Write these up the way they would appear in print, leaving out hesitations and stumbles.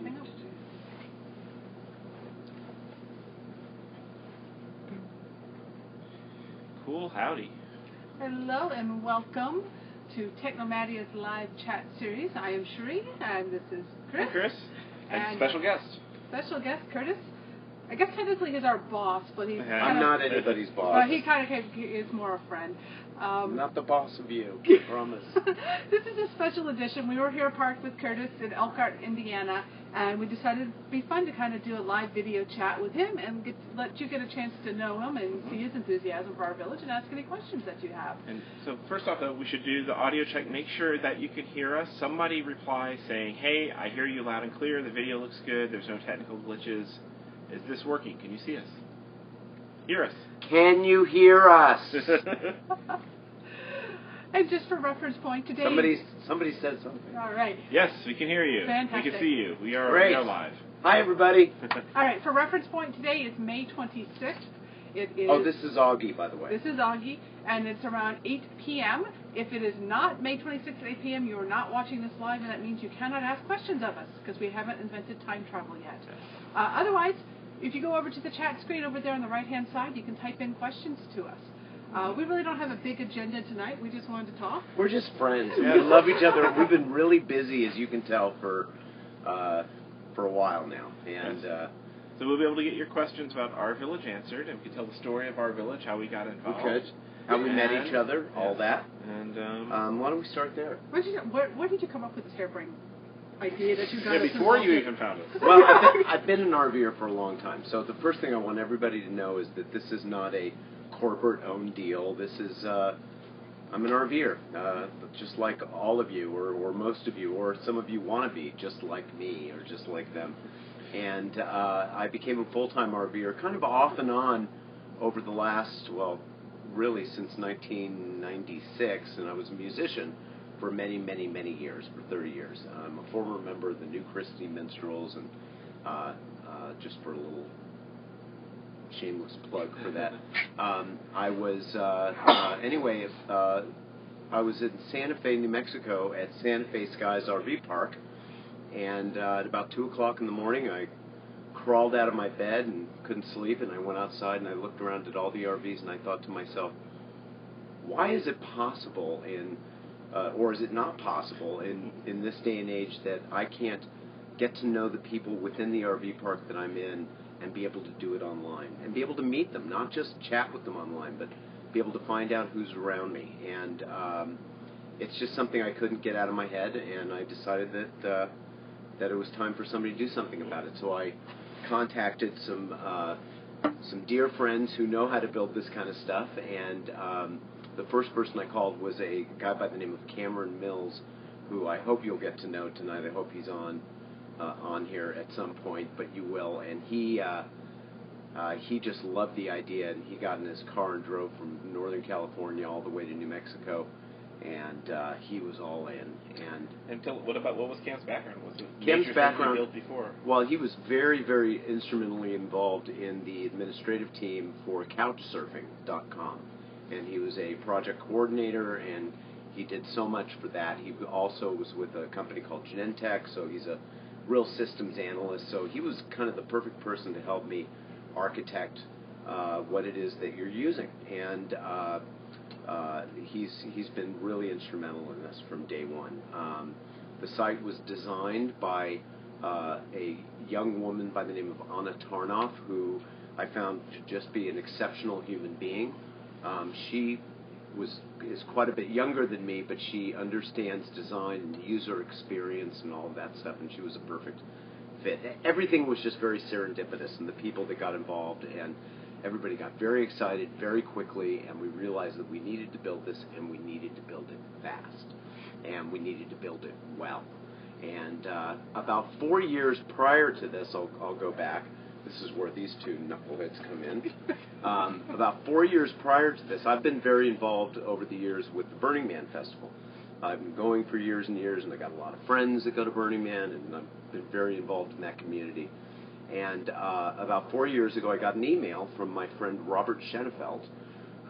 coming up. Cool, howdy. Hello and welcome to Technomadia's live chat series. I am Cherie and this is Chris. Hi, Chris. And special guest. Special guest, Curtis. I guess technically he's our boss, but he's I'm not anybody's boss. He kind of is more a friend. I'm not the boss of you, I promise. This is a special edition. We were here parked with Curtis in Elkhart, Indiana, and we decided it'd be fun to kind of do a live video chat with him and let you get a chance to know him and see his enthusiasm for our village and ask any questions that you have. And so first off, though, we should do the audio check. Make sure that you can hear us. Somebody reply saying, hey, I hear you loud and clear. The video looks good. There's no technical glitches. Is this working? Can you see us? Hear us. Can you hear us? And just for reference point today... Somebody said something. All right. Yes, we can hear you. Fantastic. We can see you. We are live. Hi, everybody. All right, for reference point today is May 26th. It is... Oh, this is Augie, by the way. This is Augie, and it's around 8 p.m. If it is not May 26th at 8 p.m., you are not watching this live, and that means you cannot ask questions of us because we haven't invented time travel yet. Otherwise, if you go over to the chat screen over there on the right-hand side, you can type in questions to us. We really don't have a big agenda tonight. We just wanted to talk. We're just friends. We love each other. We've been really busy, as you can tell, for a while now. And so we'll be able to get your questions about our village answered, and we can tell the story of our village, how we got involved. We could. How we met each other, all that. And why don't we start there? Where did you come up with this harebrained idea that you got us before involved you in? even found us. Well, I've been an RVer for a long time, so the first thing I want everybody to know is that this is not a corporate-owned deal. This is, I'm an RVer, just like all of you, or most of you, or some of you want to be, just like me, or just like them. And I became a full-time RVer, kind of off and on over the last, well, really since 1996, and I was a musician for many, many, many years, for 30 years. I'm a former member of the New Christie Minstrels, and just for a little shameless plug for that, I was, anyway, I was in Santa Fe, New Mexico, at Santa Fe Skies RV Park, and at about 2 o'clock in the morning, I crawled out of my bed and couldn't sleep, and I went outside and I looked around at all the RVs, and I thought to myself, why is it possible or is it not possible in this day and age that I can't get to know the people within the RV park that I'm in and be able to do it online, and be able to meet them, not just chat with them online, but be able to find out who's around me. And it's just something I couldn't get out of my head, and I decided that it was time for somebody to do something about it. So I contacted some dear friends who know how to build this kind of stuff, and the first person I called was a guy by the name of Cameron Mills, who I hope you'll get to know tonight. I hope he's on here at some point, but you will. And he just loved the idea, and he got in his car and drove from Northern California all the way to New Mexico, and he was all in. And what was Cam's background? Was it Cam's background? Built before? Well, he was very, very instrumentally involved in the administrative team for couchsurfing.com, and he was a project coordinator, and he did so much for that. He also was with a company called Genentech, so he's a real systems analyst. So he was kind of the perfect person to help me architect what it is that you're using, and he's been really instrumental in this from day one. The site was designed by a young woman by the name of Anna Tarnoff, who I found to just be an exceptional human being. She is quite a bit younger than me, but she understands design and user experience and all of that stuff, and she was a perfect fit. Everything was just very serendipitous, and the people that got involved, and everybody got very excited very quickly, and we realized that we needed to build this, and we needed to build it fast, and we needed to build it well. And about 4 years prior to this, I'll go back. This is where these two knuckleheads come in. About 4 years prior to this, I've been very involved over the years with the Burning Man Festival. I've been going for years and years, and I got a lot of friends that go to Burning Man, and I've been very involved in that community. And about 4 years ago, I got an email from my friend Robert Schenefeld,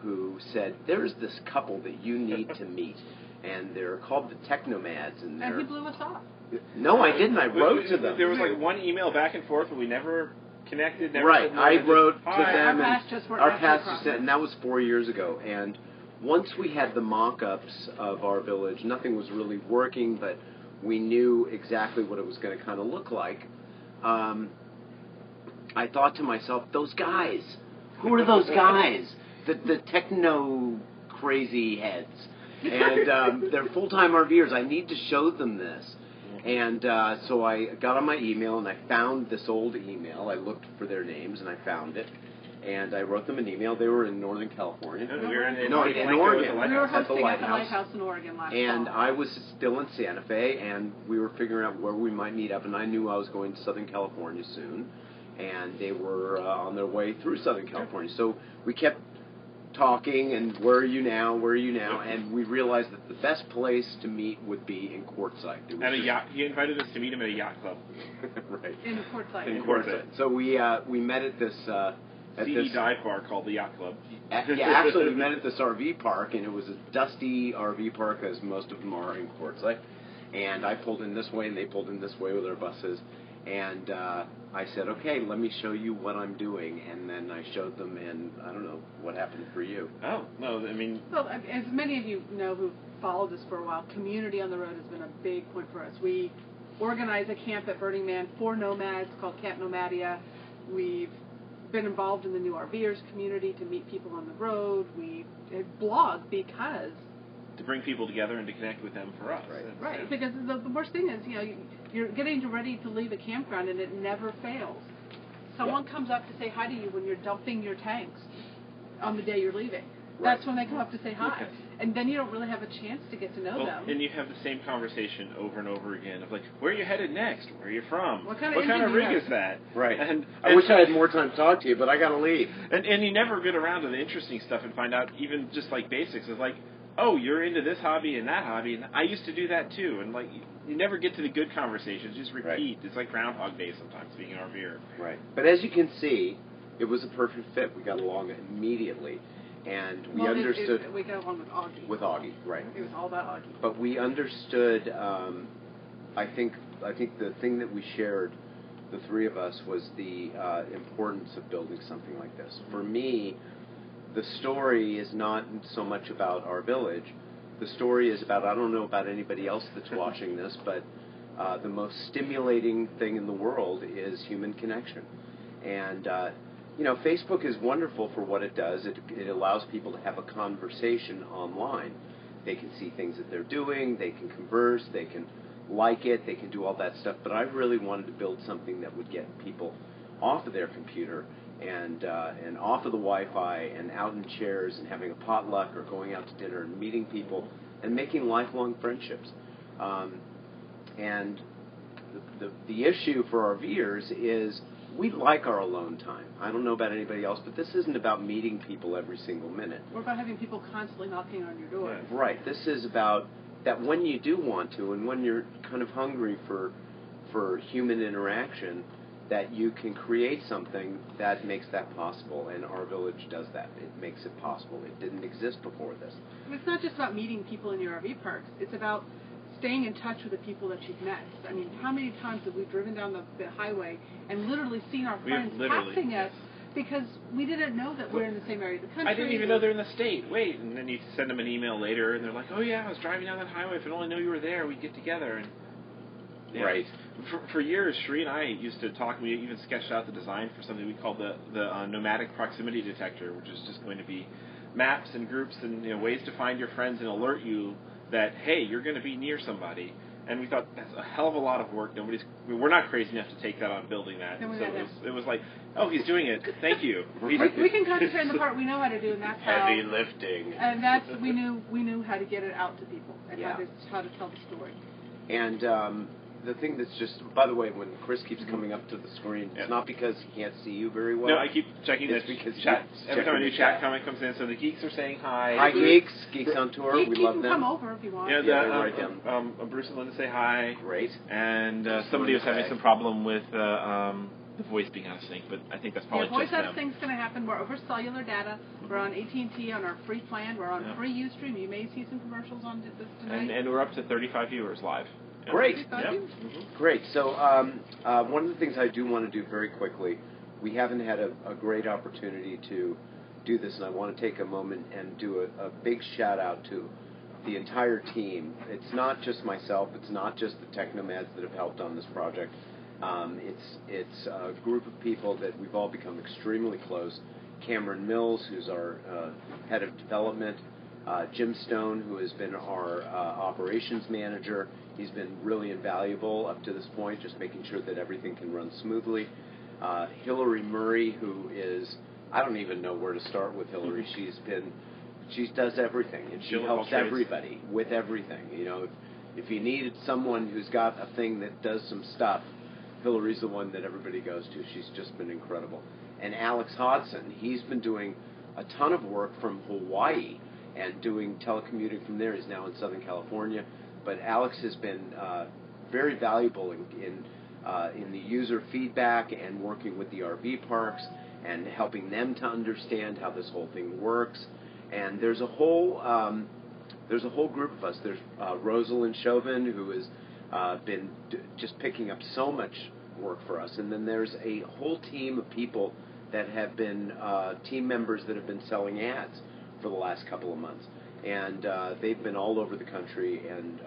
who said, there's this couple that you need to meet, and they're called the Technomads. And he blew us off. No, I didn't. I wrote to them. There was like one email back and forth, but we never connected. Never right. said no, I wrote to them, Our paths just said, and that was 4 years ago. And once we had the mock-ups of our village, nothing was really working, but we knew exactly what it was going to kind of look like. I thought to myself, those guys. Who are those guys? The techno crazy heads. And they're full-time RVers. I need to show them this. And so I got on my email, and I found this old email. I looked for their names, and I found it. And I wrote them an email. They were in Northern California. No, we were in Oregon. We were At the hosting at the Lighthouse. Lighthouse in Oregon last And fall. I was still in Santa Fe, and we were figuring out where we might meet up. And I knew I was going to Southern California soon. And they were on their way through Southern California. So we kept talking, and where are you now? Where are you now? And we realized that the best place to meet would be in Quartzsite. At a yacht. He invited us to meet him at a yacht club. Right. In Quartzsite. In Quartzsite. So we met at this seedy dive bar called the Yacht Club. Actually, we met at this RV park, and it was a dusty RV park, as most of them are in Quartzsite. And I pulled in this way, and they pulled in this way with their buses. And I said, okay, let me show you what I'm doing. And then I showed them, and I don't know what happened for you. Oh, no, I mean... Well, as many of you know who've followed us for a while, community on the road has been a big point for us. We organize a camp at Burning Man for nomads called Camp Nomadia. We've been involved in the New RVers community to meet people on the road. We blog because... to bring people together and to connect with them for us. Right. Yeah. Because the worst thing is, you're getting ready to leave a campground and it never fails. Someone comes up to say hi to you when you're dumping your tanks on the day you're leaving. Right. That's when they come up to say hi. And then you don't really have a chance to get to know them. And you have the same conversation over and over again of like, where are you headed next? Where are you from? What kind of rig is that? Right. And I wish I had more time to talk to you, but I got to leave. And you never get around to the interesting stuff and find out even just like basics. It's like, oh, you're into this hobby and that hobby, and I used to do that too. And like, you never get to the good conversations, just repeat. Right. It's like Groundhog Day sometimes, being an RVer. Right. But as you can see, it was a perfect fit. We got along immediately, and we understood. We got along with Augie. With Augie, right. It was all about Augie. But we understood, I think the thing that we shared, the three of us, was the importance of building something like this. For me, the story is not so much about our village. The story is about, I don't know about anybody else that's watching this, but the most stimulating thing in the world is human connection. And, Facebook is wonderful for what it does. It allows people to have a conversation online. They can see things that they're doing, they can converse, they can like it, they can do all that stuff. But I really wanted to build something that would get people off of their computer and off of the Wi-Fi and out in chairs and having a potluck or going out to dinner and meeting people and making lifelong friendships. And the issue for RVers is we like our alone time. I don't know about anybody else, but this isn't about meeting people every single minute. We're about having people constantly knocking on your door. Yeah. Right. This is about that when you do want to and when you're kind of hungry for human interaction, that you can create something that makes that possible, and our village does that. It makes it possible. It didn't exist before this. It's not just about meeting people in your RV parks. It's about staying in touch with the people that you've met. I mean, how many times have we driven down the highway and literally seen our friends passing us because we didn't know that we're in the same area of the country? I didn't even know they're in the state. Wait, and then you send them an email later, and they're like, oh yeah, I was driving down that highway. If I only knew you were there, we'd get together. And yeah. Right. For years, Sheree and I used to talk. We even sketched out the design for something we called the nomadic proximity detector, which is just going to be maps and groups and ways to find your friends and alert you that, hey, you're going to be near somebody. And we thought that's a hell of a lot of work. We're not crazy enough to take that on building that. No, so it was like, oh, he's doing it. Thank you. We can concentrate on the part we know how to do, and that's heavy lifting. And that's we knew how to get it out to people and how to tell the story. And the thing that's just, by the way, when Chris keeps coming up to the screen, it's not because he can't see you very well. No, I keep checking this because chat. Every time a new chat comment comes in, so the geeks are saying hi. Hi, geeks on tour. We love them. Come over if you want. Yeah, they're right down. Bruce and Linda say hi. Great. And somebody was having some problem with the voice being out of sync, but I think that's probably voice just out of sync's going to happen. We're over cellular data. We're on AT&T on our free plan. We're on free Ustream. You may see some commercials on this tonight. And we're up to 35 viewers live. Great. Yep. Mm-hmm. Great. So one of the things I do want to do very quickly, we haven't had a great opportunity to do this, and I want to take a moment and do a big shout out to the entire team. It's not just myself. It's not just the technomads that have helped on this project. It's a group of people that we've all become extremely close. Cameron Mills, who's our head of development. Jim Stone, who has been our operations manager. He's been really invaluable up to this point, just making sure that everything can run smoothly. Hillary Murray, who is, I don't even know where to start with Hillary. She does everything, and she helps everybody with everything. You know, if you needed someone who's got a thing that does some stuff, Hillary's the one that everybody goes to. She's just been incredible. And Alex Hodson, he's been doing a ton of work from Hawaii and doing telecommuting from there. He's now in Southern California. But Alex has been very valuable in the user feedback and working with the RV parks and helping them to understand how this whole thing works. And there's a whole group of us. There's Rosalind Chauvin, who has been just picking up so much work for us. And then there's a whole team of people that have been team members that have been selling ads for the last couple of months. And they've been all over the country, and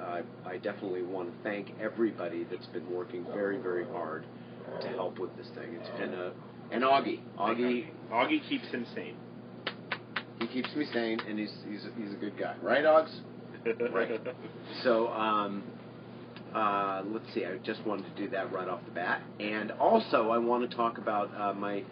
I definitely want to thank everybody that's been working very, very hard to help with this thing. It's been and Augie keeps him sane. He keeps me sane, and he's a good guy, right, Augs? Right. So let's see. I just wanted to do that right off the bat, and also I want to talk about my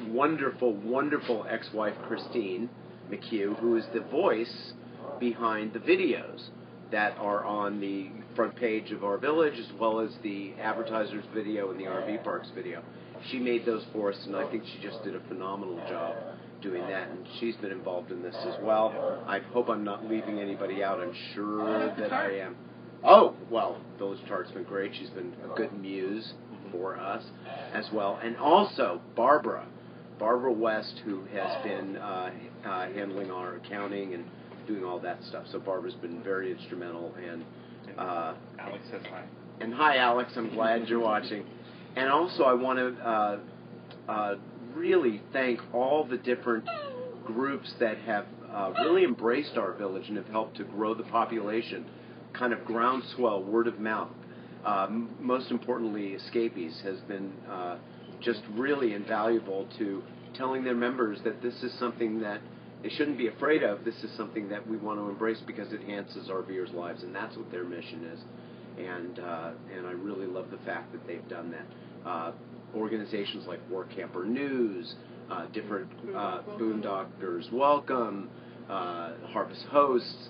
wonderful, wonderful ex-wife Christine McHugh, who is the voice behind the videos that are on the front page of our village, as well as the advertisers video and the RV parks video. She made those for us, and I think she just did a phenomenal job doing that, and she's been involved in this as well. I hope I'm not leaving anybody out. I'm sure that I am. Oh, well, Village Chart's been great. She's been a good muse for us as well. And also Barbara West, who has been handling our accounting and doing all that stuff. So Barbara's been very instrumental. And Alex says hi. And hi, Alex. I'm glad you're watching. And also I want to really thank all the different groups that have really embraced our village and have helped to grow the population, kind of groundswell, word of mouth. Most importantly, Escapees has been just really invaluable to telling their members that this is something that they shouldn't be afraid of. This is something that we want to embrace because it enhances RVers' lives, and that's what their mission is. And I really love the fact that they've done that. Organizations like War Camper News, different Boondockers Welcome, Harvest Hosts,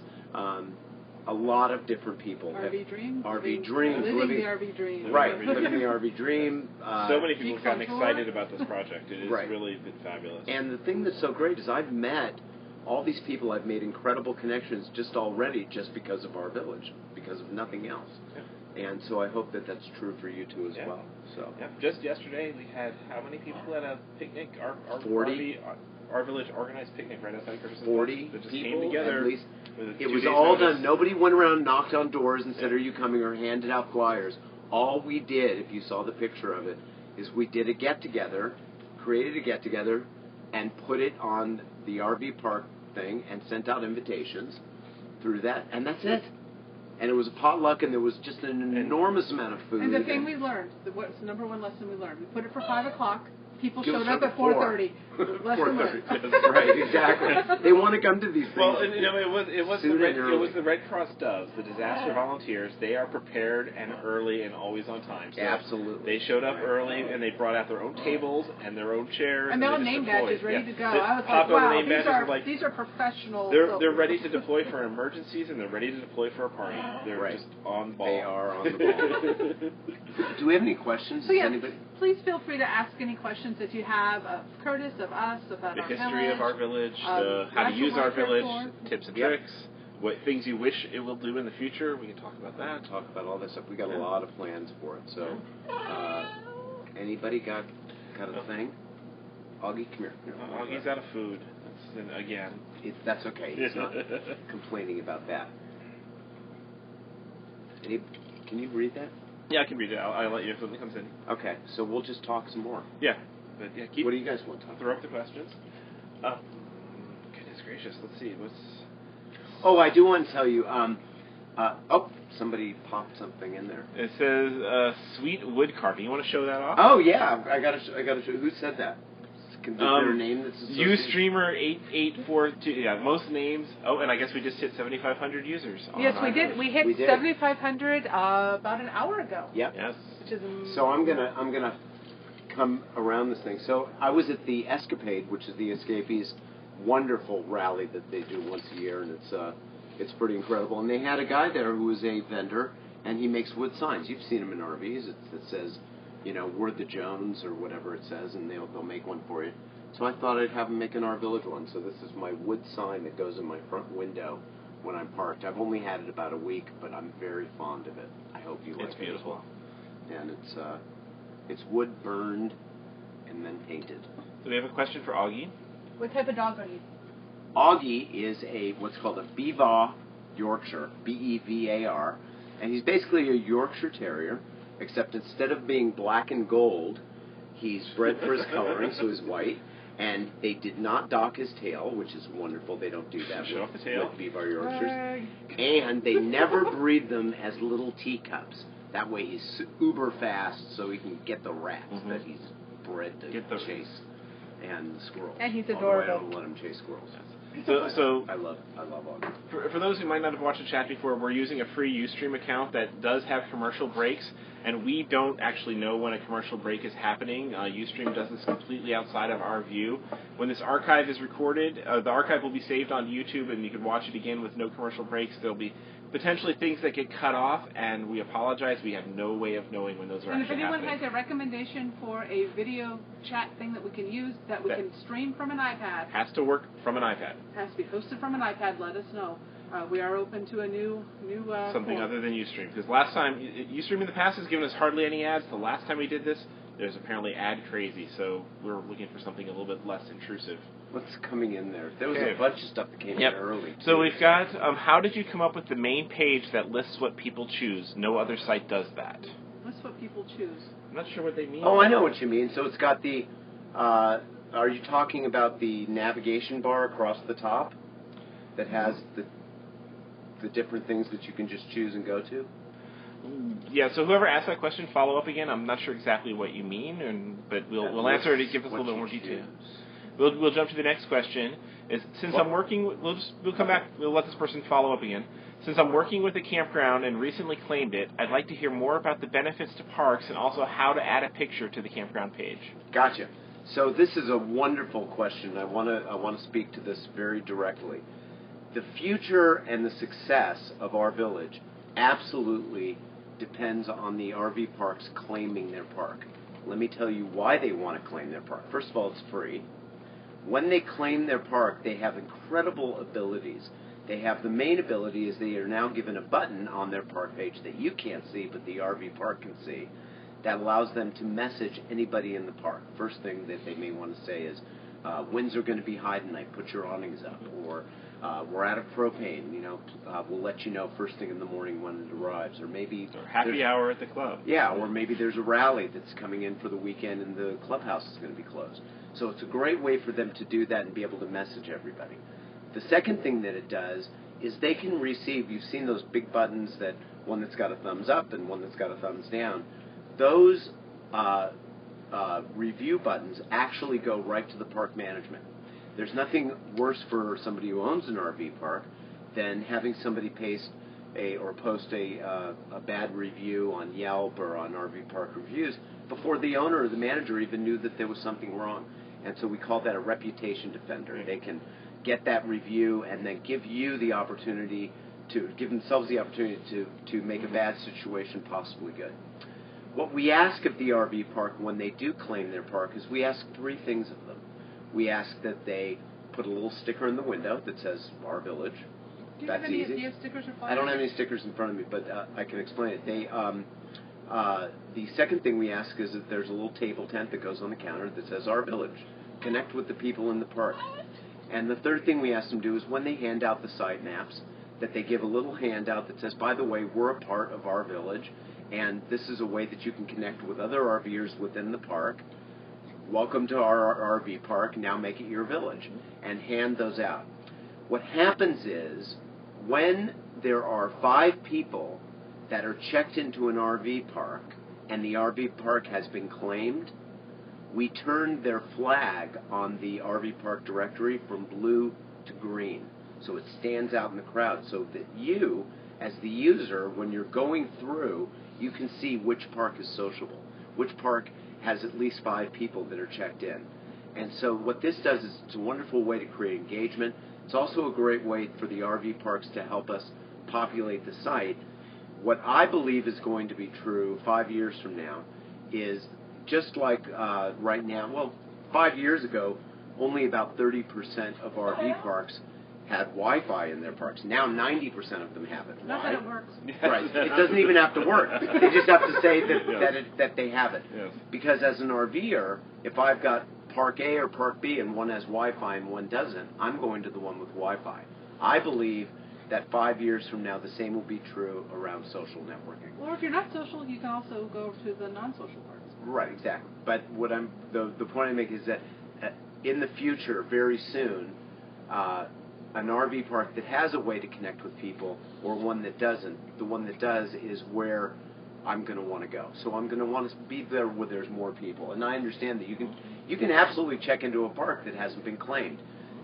a lot of different people. RV Dreams. RV Dreams. Living the RV Dream. Right, living the RV Dream. So many people have gotten excited about this project. It has right. really been fabulous. And the thing that's so great is I've met all these people. I've made incredible connections just already just because of our village, because of nothing else. Yeah. And so I hope that that's true for you too as well. So. Yeah. Just yesterday we had how many people at a picnic? Our 40. Our village organized picnic right outside Curtis's 40 that just people came together. At least. It was all done. Nobody went around, knocked on doors, and said, "Are you coming?" or handed out flyers. All we did, if you saw the picture of it, is we did a get-together, created a get-together, and put it on the RV park thing, and sent out invitations through that, and that's it. And it was a potluck, and there was just an enormous amount of food. And the thing we learned, what's the number one lesson we learned? We put it for 5 o'clock. People showed up at 4:30. Lesson learned. Right, exactly. They want to come to these things. Well, and, it was the Red Cross Doves, the disaster volunteers. They are prepared and early and always on time. So absolutely. They showed up early, and they brought out their own tables and their own chairs. And their name badges ready to go. I was like, wow, these are professional. They're ready to deploy for emergencies, and they're ready to deploy for a party. They're just on ball. They are on the ball. Do we have any questions? So please feel free to ask any questions that you have of Curtis, of us, about our village. The history of our village, how to use our village, tips and tricks, what things you wish it will do in the future. We can talk about that. Talk about all this stuff. We got a lot of plans for it. So, anybody got a thing? Augie, come here. Augie's out of food. Again. That's okay. He's not complaining about that. Can you read that? Yeah, I can read it. I'll let you if something comes in. Okay, so we'll just talk some more. Yeah. But yeah, What do you guys want to talk about? Throw up the questions. Goodness gracious. Let's see. Oh, I do want to tell you. Somebody popped something in there. It says sweet wood carving. You want to show that off? Oh yeah, I gotta show. Who said that? Is there a name that's associated? Ustreamer8842. Yeah, most names. Oh, and I guess we just hit 7,500 users. Yes, we did. We hit 7,500 about an hour ago. Yep. Yes. Which is So I'm gonna come around this thing. So I was at the Escapade, which is the Escapees' wonderful rally that they do once a year, and it's pretty incredible. And they had a guy there who was a vendor, and he makes wood signs. You've seen them in RVs. It says, we're the Jones or whatever it says, and they'll make one for you. So I thought I'd have them make an Our Village one. So this is my wood sign that goes in my front window when I'm parked. I've only had it about a week, but I'm very fond of it. I hope you like it. It's beautiful. As well. And it's wood burned and then painted. So we have a question for Augie. What type of dog are you? Augie is what's called a Beavar Yorkshire, Bevar, and he's basically a Yorkshire Terrier, except instead of being black and gold, he's bred for his coloring, so he's white, and they did not dock his tail, which is wonderful. They don't do that Show off the tail. with Beavar Yorkshires. And they never breed them as little teacups. That way he's uber fast, so he can get the rats that he's bred to chase. And the squirrels. And he's Although adorable. I don't let him chase squirrels. So I love Augie. For those who might not have watched the chat before, we're using a free Ustream account that does have commercial breaks, and we don't actually know when a commercial break is happening. Ustream does this completely outside of our view. When this archive is recorded, the archive will be saved on YouTube, and you can watch it again with no commercial breaks. There'll be potentially things that get cut off, and we apologize. We have no way of knowing when those are actually happening. And if anyone has a recommendation for a video chat thing that we can use, that we can stream from an iPad. Has to work from an iPad. Has to be hosted from an iPad, let us know. We are open to a new something form. other than Ustream. Because last time, Ustream in the past has given us hardly any ads. The last time we did this, there's apparently ad crazy, so we're looking for something a little bit less intrusive. What's coming in there? There was a bunch of stuff that came in early. Too. So we've got, how did you come up with the main page that lists what people choose? No other site does that. Lists what people choose. I'm not sure what they mean. Oh, I know what you mean. So it's got the, are you talking about the navigation bar across the top that has the different things that you can just choose and go to? Yeah, so whoever asked that question, follow up again. I'm not sure exactly what you mean, but we'll answer it to give us a little bit more detail. We'll jump to the next question. I'm working, we'll come back. We'll let this person follow up again. Since I'm working with a campground and recently claimed it, I'd like to hear more about the benefits to parks and also how to add a picture to the campground page. Gotcha. So this is a wonderful question. I want to speak to this very directly. The future and the success of our village absolutely depends on the RV parks claiming their park. Let me tell you why they want to claim their park. First of all, it's free. When they claim their park, they have incredible abilities. They have the main ability is they are now given a button on their park page that you can't see, but the RV park can see, that allows them to message anybody in the park. First thing that they may want to say is, winds are going to be high tonight, put your awnings up, or we're out of propane, we'll let you know first thing in the morning when it arrives, or maybe... Or happy hour at the club. Yeah, or maybe there's a rally that's coming in for the weekend and the clubhouse is going to be closed. So it's a great way for them to do that and be able to message everybody. The second thing that it does is they can receive, you've seen those big buttons, that one that's got a thumbs up and one that's got a thumbs down. Those review buttons actually go right to the park management. There's nothing worse for somebody who owns an RV park than having somebody post a bad review on Yelp or on RV Park Reviews before the owner or the manager even knew that there was something wrong. And so we call that a reputation defender. They can get that review and then give themselves the opportunity to make a bad situation possibly good. What we ask of the RV park when they do claim their park is we ask three things of them. We ask that they put a little sticker in the window that says Our Village. That's easy. Do you have stickers or flyers? I don't have any stickers in front of me, but I can explain it. The second thing we ask is that there's a little table tent that goes on the counter that says Our Village. Connect with the people in the park. And the third thing we ask them to do is when they hand out the site maps, that they give a little handout that says, by the way, we're a part of our village, and this is a way that you can connect with other RVers within the park. Welcome to our RV park, now make it your village, and hand those out. What happens is, when there are 5 people that are checked into an RV park, and the RV park has been claimed, we turn their flag on the RV park directory from blue to green. So it stands out in the crowd, so that you, as the user, when you're going through, you can see which park is sociable, which park has at least 5 people that are checked in. And so what this does is it's a wonderful way to create engagement. It's also a great way for the RV parks to help us populate the site. What I believe is going to be true 5 years from now is just like right now, well, 5 years ago, only about 30% of RV parks had Wi-Fi in their parks. Now 90% of them have it. Not that it works. Right. It doesn't even have to work. They just have to say that they have it. Yes. Because as an RVer, if I've got Park A or Park B and one has Wi-Fi and one doesn't, I'm going to the one with Wi-Fi. I believe that 5 years from now, the same will be true around social networking. Or if you're not social, you can also go to the non-social parks. Right, exactly. But what the point I make is that in the future, very soon, an RV park that has a way to connect with people or one that doesn't, the one that does is where I'm going to want to go. So I'm going to want to be there where there's more people. And I understand that you can absolutely check into a park that hasn't been claimed.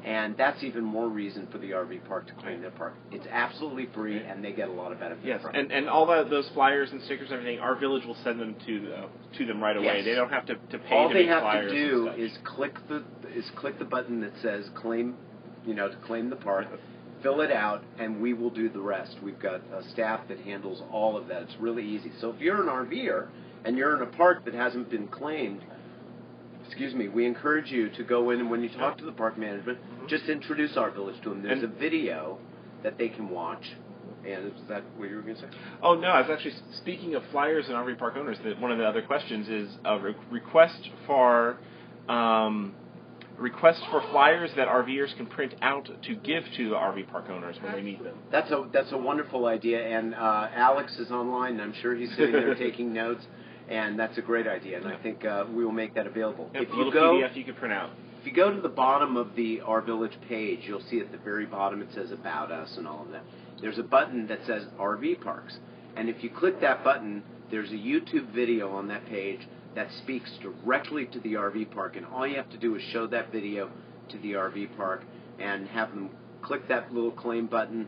And that's even more reason for the RV park to claim their park. It's absolutely free, and they get a lot of benefit yes, from it. And all those flyers and stickers and everything, our village will send them to them right away. Yes. They don't have to pay all to they make have flyers to do and is click the button that says claim, to claim the park, fill it out, and we will do the rest. We've got a staff that handles all of that. It's really easy. So if you're an RVer and you're in a park that hasn't been claimed, we encourage you to go in, and when you talk to the park management, just introduce our village to them. There's a video that they can watch. And is that what you were going to say? Oh, no, I was actually speaking of flyers and RV park owners. That one of the other questions is a request for flyers that RVers can print out to give to the RV park owners when they need them. That's a wonderful idea, and Alex is online, and I'm sure he's sitting there taking notes. And that's a great idea, and I think we will make that available. If you go, PDF you can print out. If you go to the bottom of the Our Village page, you'll see at the very bottom it says About Us and all of that. There's a button that says RV Parks, and if you click that button, there's a YouTube video on that page that speaks directly to the RV park, and all you have to do is show that video to the RV park and have them click that little claim button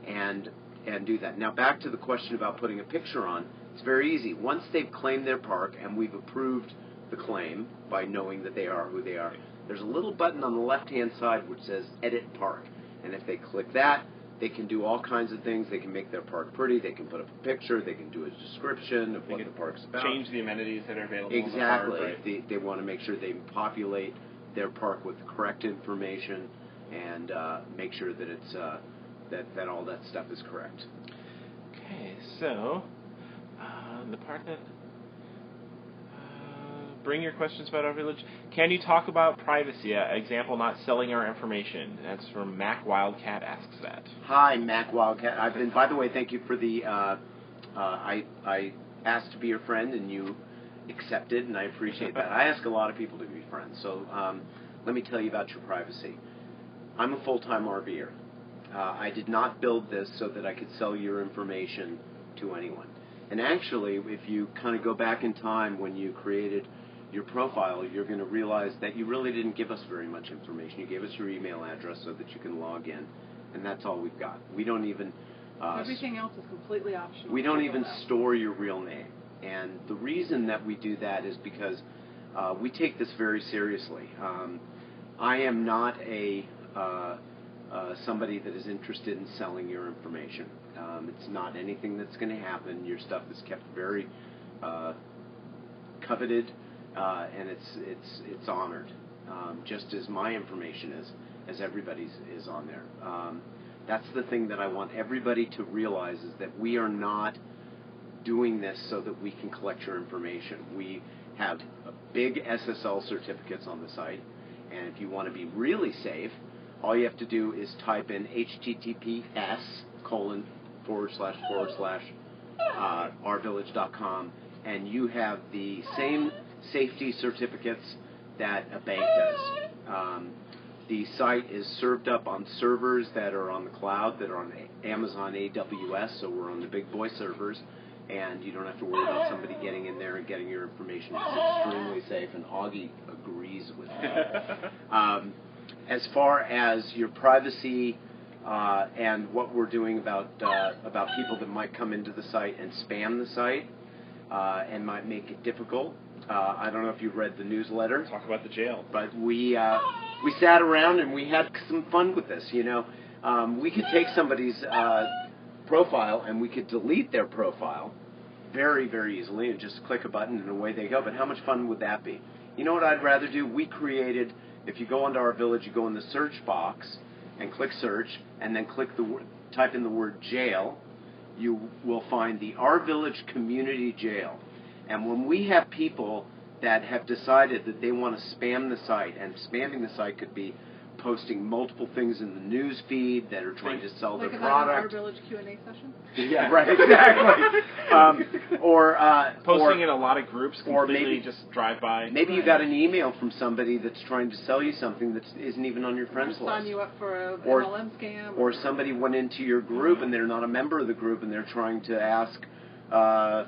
and do that. Now back to the question about putting a picture on. It's very easy. Once they've claimed their park and we've approved the claim by knowing that they are who they are, there's a little button on the left-hand side which says Edit Park. And if they click that, they can do all kinds of things. They can make their park pretty. They can put up a picture. They can do a description of what the park's about. Change the amenities that are available Exactly. in the park, right? They want to make sure they populate their park with the correct information and make sure that it's that all that stuff is correct. Okay, so the part that bring your questions about our village. Can you talk about privacy? Example, not selling our information. That's from Mac Wildcat asks that. Hi, Mac Wildcat. By the way, thank you for the. I asked to be your friend and you accepted, and I appreciate that. I ask a lot of people to be friends, so let me tell you about your privacy. I'm a full-time RVer. I did not build this so that I could sell your information to anyone. And actually, if you kind of go back in time when you created your profile, you're going to realize that you really didn't give us very much information. You gave us your email address so that you can log in, and that's all we've got. We don't even... everything else is completely optional. We don't even store your real name. And the reason that we do that is because we take this very seriously. I am not somebody that is interested in selling your information. It's not anything that's going to happen. Your stuff is kept very coveted, and it's honored, just as my information is, as everybody's is on there. That's the thing that I want everybody to realize, is that we are not doing this so that we can collect your information. We have big SSL certificates on the site, and if you want to be really safe, all you have to do is type in https://ourvillage.com, and you have the same safety certificates that a bank does. The site is served up on servers that are on the cloud, that are on Amazon AWS, so we're on the big boy servers, and you don't have to worry about somebody getting in there and getting your information. It's extremely safe, and Augie agrees with me. As far as your privacy and what we're doing about people that might come into the site and spam the site and might make it difficult, I don't know if you read the newsletter. Talk about the jail. But we sat around and we had some fun with this. We could take somebody's profile and we could delete their profile very, very easily and just click a button and away they go. But how much fun would that be? You know what I'd rather do? We created, if you go onto Our Village, you go in the search box and click search, and then type in the word jail. You will find the Our Village Community Jail. And when we have people that have decided that they want to spam the site, and spamming the site could be posting multiple things in the news feed that are trying to sell their product. Like Our Village Q&A session? Yeah, right, exactly. Or posting in a lot of groups completely, or maybe just drive by. Maybe you got an email from somebody that's trying to sell you something that isn't even on your friends list. Sign you up for an MLM scam. Or somebody went into your group and they're not a member of the group and they're trying to ask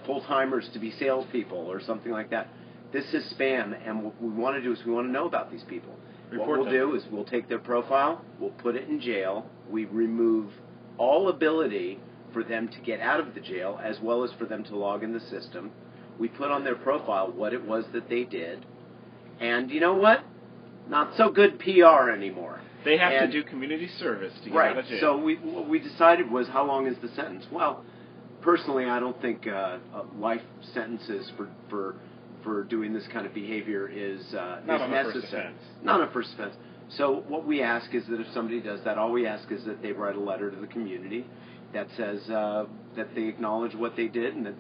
full-timers to be salespeople or something like that. This is spam, and what we want to do is we want to know about these people. What we'll do is we'll take their profile, we'll put it in jail, we remove all ability for them to get out of the jail as well as for them to log in the system. We put on their profile what it was that they did, and you know what? Not so good PR anymore. They have to do community service to get out of jail. So what we decided was, how long is the sentence? Well, personally, I don't think life sentences for doing this kind of behavior is necessary. Not a first offense. So what we ask is that if somebody does that, all we ask is that they write a letter to the community that says that they acknowledge what they did and that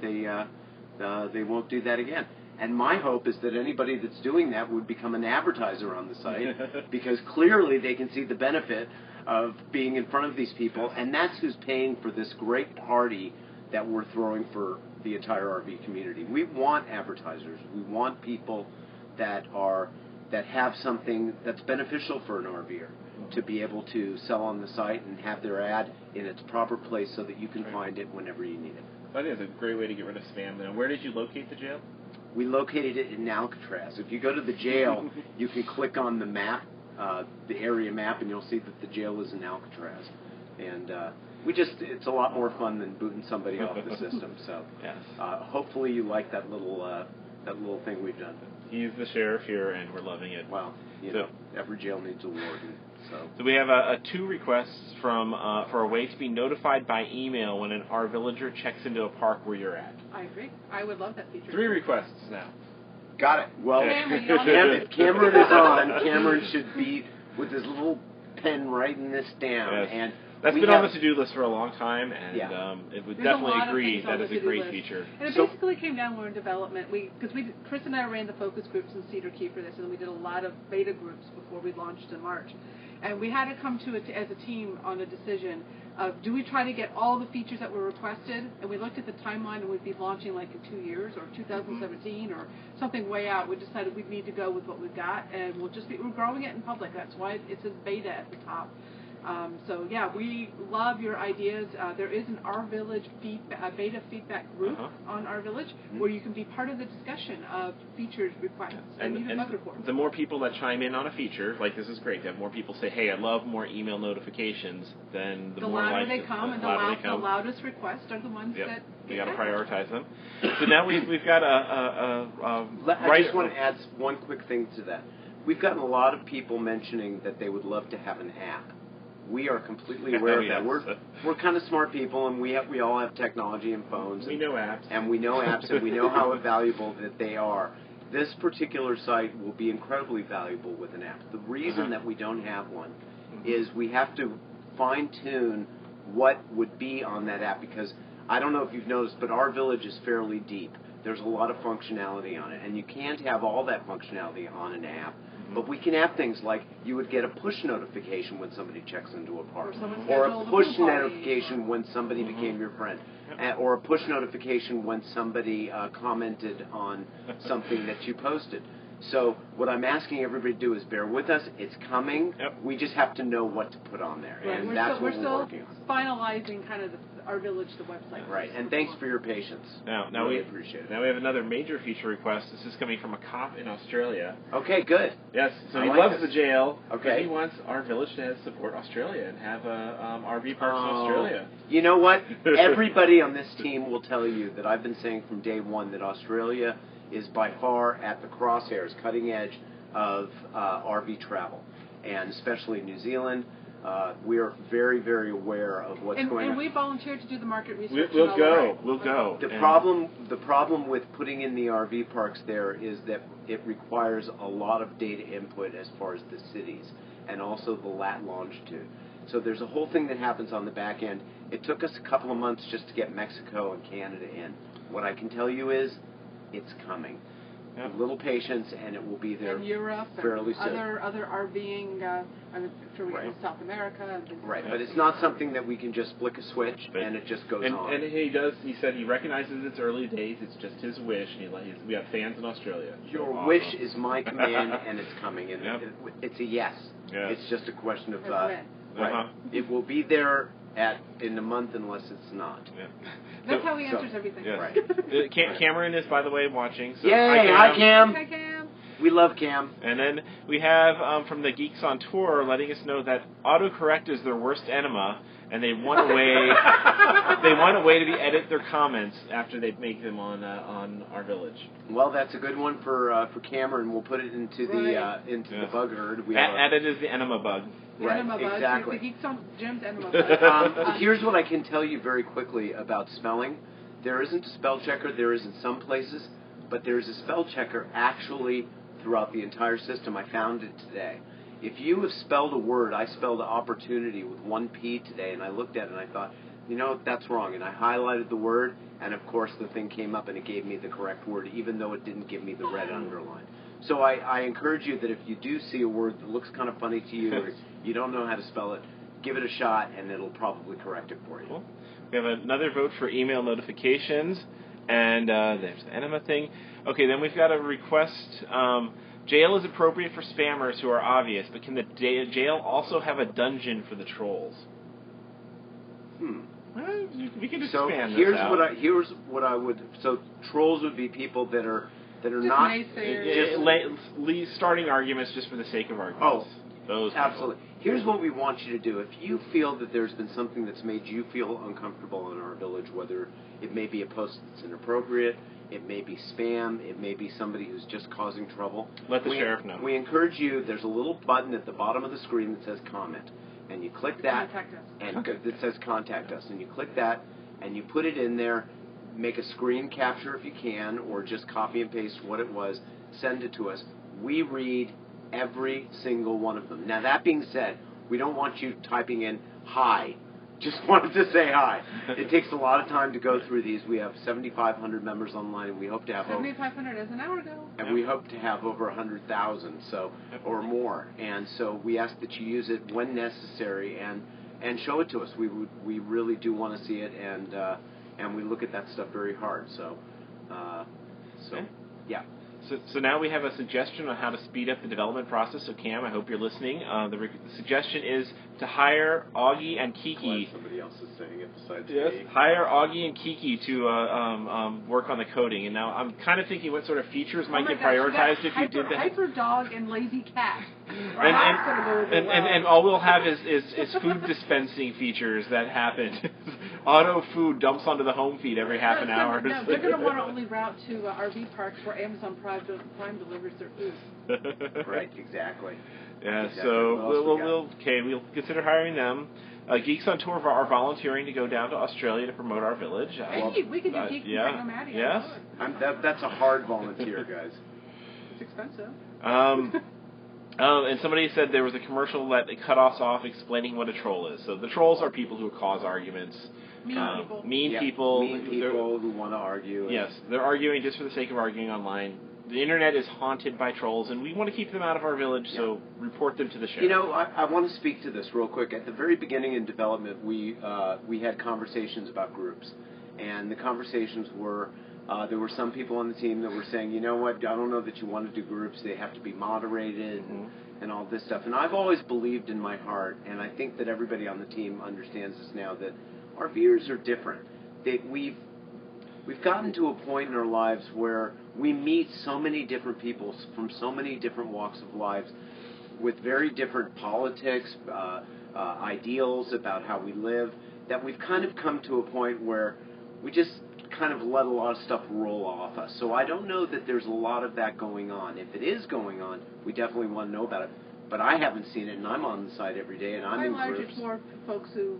they won't do that again. And my hope is that anybody that's doing that would become an advertiser on the site because clearly they can see the benefit of being in front of these people, and that's who's paying for this great party that we're throwing for the entire RV community. We want advertisers. We want people that have something that's beneficial for an RVer to be able to sell on the site and have their ad in its proper place so that you can find it whenever you need it. I think it's a great way to get rid of spam. And where did you locate the jail? We located it in Alcatraz. If you go to the jail, you can click on the map, the area map, and you'll see that the jail is in Alcatraz. And it's a lot more fun than booting somebody off the system. So yes. Hopefully you like that little thing we've done. He's the sheriff here, and we're loving it. Well, every jail needs a warden. So we have 2 requests for a way to be notified by email when an Our Villager checks into a park where you're at. I agree. I would love that feature. 3 requests now. Got it. Well, Cameron, Cameron is on. Cameron should be with his little pen writing this down. Yes. And that's been on the to-do list for a long time, and it would There's definitely agree that is a great feature. And it basically came down when we were in development. Chris and I ran the focus groups in Cedar Key for this, and we did a lot of beta groups before we launched in March. And we had to come to it as a team on a decision of, do we try to get all the features that were requested? And we looked at the timeline, and we'd be launching like in 2 years or 2017 or something way out. We decided we'd need to go with what we've got, and we're growing it in public. That's why it says beta at the top. We love your ideas. There is an Our Village beta feedback group on Our Village where you can be part of the discussion of features requests and even bug reports. The more people that chime in on a feature, like this is great, to have more people say, hey, I love more email notifications, then the more louder they come, and the loudest requests are the ones that we got to prioritize them. So now we've got I just want to add one quick thing to that. We've gotten a lot of people mentioning that they would love to have an app. We are completely aware of that. We're kind of smart people, and we all have technology and phones. We know apps. And we know apps, and we know how valuable that they are. This particular site will be incredibly valuable with an app. The reason that we don't have one is we have to fine-tune what would be on that app, because I don't know if you've noticed, but Our Village is fairly deep. There's a lot of functionality on it, and you can't have all that functionality on an app. But we can have things like you would get a push notification when somebody checks into a park, or a push notification when somebody became your friend, or a push notification when somebody commented on something that you posted. So what I'm asking everybody to do is bear with us. It's coming. We just have to know what to put on there, and that's what we're working on. We're still finalizing kind of Our Village, the website. Right, and thanks for your patience. Now really we appreciate it. Now we have another major feature request. This is coming from a cop in Australia. Okay, good. Yes, so he loves the jail. Okay. He wants Our Village to support Australia and have RV parks in Australia. You know what? Everybody on this team will tell you that I've been saying from day one that Australia is by far at the crosshairs, cutting edge of RV travel, and especially New Zealand. We are very, very aware of what's going on. And we volunteered to do the market research. We'll go. The problem with putting in the RV parks there is that it requires a lot of data input as far as the cities and also the lat longitude. So there's a whole thing that happens on the back end. It took us a couple of months just to get Mexico and Canada in. What I can tell you is it's coming. A little patience, and it will be there fairly soon. Other RVing, I'm sure we can South America. Right, but it's not something that we can just flick a switch and it just goes on. And he said he recognizes its early days. It's just his wish. We have fans in Australia. Your wish is my command, and it's coming. And it's a yes. It's just a question of right. It will be there in a month unless it's not. That's how he answers everything. Yes. Right. Cameron is, by the way, watching. So yay! Hi, Cam. Hi, Cam. We love Cam. And then we have from the Geeks on Tour letting us know that autocorrect is their worst enema, and they want a way to edit their comments after they make them on Our Village. Well, that's a good one for Cameron. We'll put it into the bug herd. Added is the enema bug. Right, exactly. The Geeks on Jim's enema bug. Here's what I can tell you very quickly about spelling. There isn't a spell checker. There is in some places, but there is a spell checker actually throughout the entire system. I found it today. If you have spelled a word, I spelled opportunity with one P today, and I looked at it and I thought, that's wrong. And I highlighted the word, and of course the thing came up and it gave me the correct word, even though it didn't give me the red underline. So I encourage you that if you do see a word that looks kind of funny to you or you don't know how to spell it, give it a shot and it'll probably correct it for you. Cool. We have another vote for email notifications, and there's the enema thing. Okay, then we've got a request. Jail is appropriate for spammers who are obvious, but can the jail also have a dungeon for the trolls? Well, we can expand this out. Here's what I would. So trolls would be people that are not starting arguments just for the sake of arguments. Oh, those absolutely. Here's what we want you to do. If you feel that there's been something that's made you feel uncomfortable in Our Village, whether it may be a post that's inappropriate, it may be spam, it may be somebody who's just causing trouble, let the sheriff know. We encourage you. There's a little button at the bottom of the screen that says comment, and you click that, and it says contact us, and you click that, and you put it in there. Make a screen capture if you can, or just copy and paste what it was, send it to us. We read every single one of them. Now, that being said, we don't want you typing in hi. Just wanted to say hi. It takes a lot of time to go through these. We have 7,500 members online, and we hope to have 7,500 as an hour ago. And we hope to have over 100,000, or more. And so we ask that you use it when necessary and show it to us. We really do want to see it, and we look at that stuff very hard. Yeah. So now we have a suggestion on how to speed up the development process. So Cam, I hope you're listening. The suggestion is to hire Augie and Kiki. Somebody else is saying it besides me. Hire Augie and Kiki to work on the coding. And now I'm kind of thinking what sort of features might get prioritized if you did that. Hyper dog and lazy cat. And all we'll have is food dispensing features that happen. Auto food dumps onto the home feed every half an hour. No, they're going to want to only route to RV parks where Amazon Prime delivers their food. Right, exactly. Yeah, so we'll consider hiring them. Geeks on Tour are volunteering to go down to Australia to promote Our Village. Hey, we can do Geeks and Maddie. Yes. That's a hard volunteer, guys. It's expensive. And somebody said there was a commercial that cut us off explaining what a troll is. So the trolls are people who cause arguments. Mean people who want to argue. Yes, they're arguing just for the sake of arguing online. the internet is haunted by trolls, and we want to keep them out of our village, so report them to the sheriff. You know, I want to speak to this real quick. At the very beginning in development, we had conversations about groups, and the conversations were there were some people on the team that were saying, you know what, I don't know that you want to do groups. They have to be moderated and all this stuff. And I've always believed in my heart, and I think that everybody on the team understands this now, that our viewers are different. We've gotten to a point in our lives where we meet so many different people from so many different walks of lives with very different politics, ideals about how we live, that we've kind of come to a point where we just kind of let a lot of stuff roll off us. So I don't know that there's a lot of that going on. If it is going on, we definitely want to know about it. But I haven't seen it, and I'm on the site every day, and I'm in groups. It's more folks who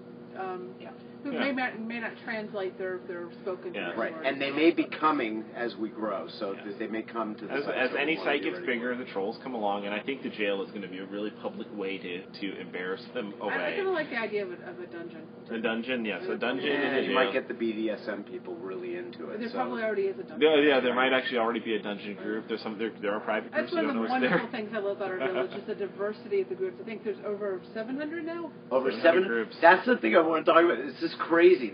may not translate their spoken. Right, and they may be coming as we grow, so that they may come to the site. As any site gets bigger, the trolls come along, and I think the jail is going to be a really public way to embarrass them away. I kind of like the idea of a dungeon. A dungeon, yes, a dungeon. And you might get the BDSM people really into it. There probably already is a dungeon. Yeah, there might actually already be a dungeon group. There are private groups. That's one of the wonderful things I love about our village is the diversity of the groups. I think there's over 700 now. Over 700 groups. That's the thing I want to talk about. This is crazy.